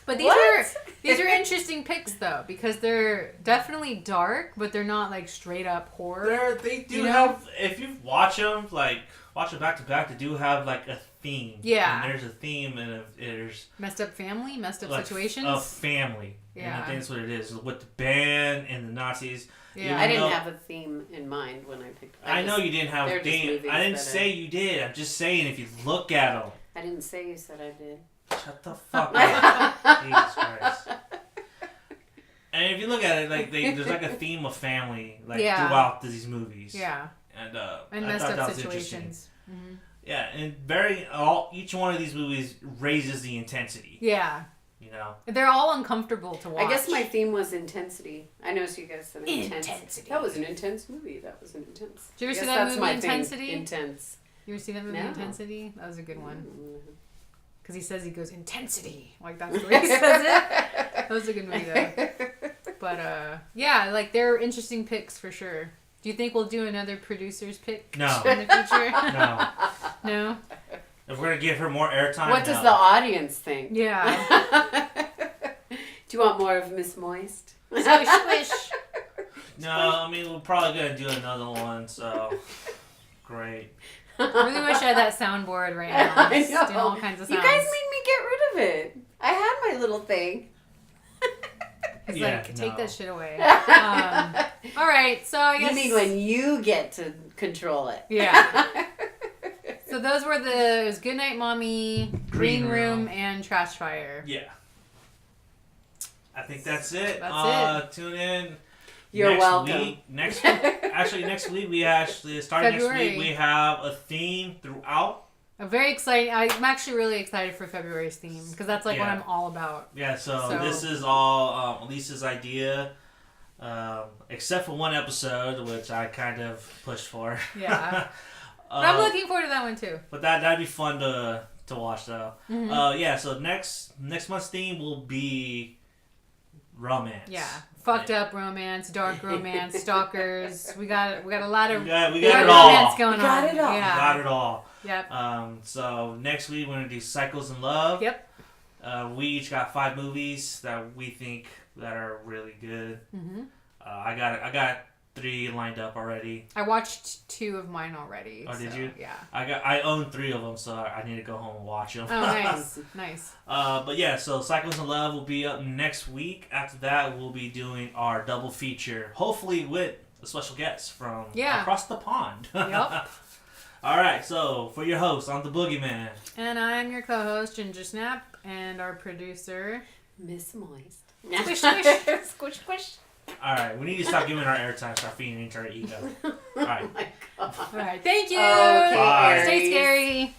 Speaker 3: But
Speaker 4: What?
Speaker 3: these are interesting picks though, because they're definitely dark, but they're not like straight up horror.
Speaker 2: They do
Speaker 3: You know?
Speaker 2: have, if you watch them back to back, they do have like a theme.
Speaker 3: Yeah.
Speaker 2: And there's a theme, and there's
Speaker 3: Messed up family, messed up
Speaker 2: like
Speaker 3: situations.
Speaker 2: a family.
Speaker 3: Yeah.
Speaker 2: And I think that's what it is with the band and the Nazis.
Speaker 3: Yeah.
Speaker 4: I didn't have a theme in mind when I picked.
Speaker 2: I know you didn't have a
Speaker 4: they're just
Speaker 2: theme.
Speaker 4: movies
Speaker 2: I didn't
Speaker 4: that
Speaker 2: say you did. I'm just saying if you look at them.
Speaker 4: I didn't say you said I did.
Speaker 2: Shut the fuck up. Jesus Christ. And if you look at it, like there's like a theme of family throughout these movies.
Speaker 3: Yeah.
Speaker 2: And
Speaker 3: And
Speaker 2: I
Speaker 3: messed
Speaker 2: thought that
Speaker 3: up
Speaker 2: was interesting.
Speaker 3: situations. Mm-hmm.
Speaker 2: Yeah, and each one of these movies raises the intensity.
Speaker 3: Yeah.
Speaker 2: You know.
Speaker 3: They're all uncomfortable to watch.
Speaker 4: I guess my theme was intensity. I know you guys said intense.
Speaker 3: Intensity.
Speaker 4: That was an intense movie. That was an intense.
Speaker 3: Did you ever
Speaker 4: I
Speaker 3: see
Speaker 4: guess
Speaker 3: that
Speaker 4: that's
Speaker 3: movie,
Speaker 4: my
Speaker 3: Intensity?
Speaker 4: thing. Intense.
Speaker 3: You ever see that movie,
Speaker 4: No.
Speaker 3: Intensity? That was a good one.
Speaker 4: Mm-hmm.
Speaker 3: Because he says, he goes, intensity. Like, that's the way he says it. That was a good movie, though. But, yeah, like, they're interesting picks for sure. Do you think we'll do another producer's pick
Speaker 2: No.
Speaker 3: in the future?
Speaker 2: No.
Speaker 3: No?
Speaker 2: If we're gonna give her more airtime.
Speaker 4: What does the audience think?
Speaker 3: Yeah.
Speaker 4: Do you want more of Mizz Moist?
Speaker 3: Squish, squish.
Speaker 2: No, I mean we're probably gonna do another one. So great.
Speaker 3: I really wish I had that soundboard right now.
Speaker 4: I
Speaker 3: Just doing all
Speaker 4: know.
Speaker 3: kinds of
Speaker 4: You
Speaker 3: sounds.
Speaker 4: guys made me get rid of it. I had my little thing.
Speaker 3: He's
Speaker 2: Yeah,
Speaker 3: like, take
Speaker 2: no.
Speaker 3: that shit away. All right, so I guess...
Speaker 4: You mean when you get to control it.
Speaker 3: Yeah. So those were it was Goodnight Mommy, Green Room, and Trash Fire.
Speaker 2: Yeah. I think that's it.
Speaker 3: That's
Speaker 2: Tune in.
Speaker 4: You're
Speaker 2: next
Speaker 4: welcome.
Speaker 2: Week. Next week we actually starting next
Speaker 3: February.
Speaker 2: week we have a theme throughout.
Speaker 3: I'm very excited. I'm actually really excited for February's theme because that's like what
Speaker 2: Yeah.
Speaker 3: I'm all about.
Speaker 2: Yeah, so
Speaker 3: So-
Speaker 2: this is all Elisa's idea, except for one episode which I kind of pushed for.
Speaker 3: Yeah. But I'm looking forward to that one too.
Speaker 2: But that'd be fun to watch though.
Speaker 3: Mm-hmm.
Speaker 2: Yeah, so next month's theme will be romance.
Speaker 3: Yeah. Fucked up romance, dark romance, stalkers. We got a lot of
Speaker 2: We got
Speaker 3: we
Speaker 2: it
Speaker 3: got
Speaker 2: all.
Speaker 3: romance going
Speaker 4: We got
Speaker 3: on.
Speaker 4: it all.
Speaker 3: Yeah.
Speaker 2: Got it all.
Speaker 3: Yep.
Speaker 2: So next week we're gonna do Cycles in Love.
Speaker 3: Yep.
Speaker 2: We each got 5 movies that we think that are really good.
Speaker 3: Mm-hmm.
Speaker 2: I got 3 lined up already.
Speaker 3: I watched 2 of mine already.
Speaker 2: Oh, did
Speaker 3: so,
Speaker 2: you?
Speaker 3: Yeah.
Speaker 2: I own 3 of them, so I need to go home and watch them.
Speaker 3: Oh, nice. Nice.
Speaker 2: But yeah, so Cycles in Love will be up next week. After that, we'll be doing our double feature, hopefully with a special guest from across the pond.
Speaker 3: Yep.
Speaker 2: All right, so for your host, I'm the Boogeyman.
Speaker 3: And I'm your co-host, Ginger Snap, and our producer,
Speaker 4: Mizz Moist.
Speaker 3: Squish, squish.
Speaker 4: Squish, squish.
Speaker 2: All right, we need to stop giving our airtime, start feeding into our ego. All right.
Speaker 4: Oh my God.
Speaker 3: All right. Thank you.
Speaker 4: Okay,
Speaker 2: Bye.
Speaker 3: Stay
Speaker 4: Aries.
Speaker 3: scary.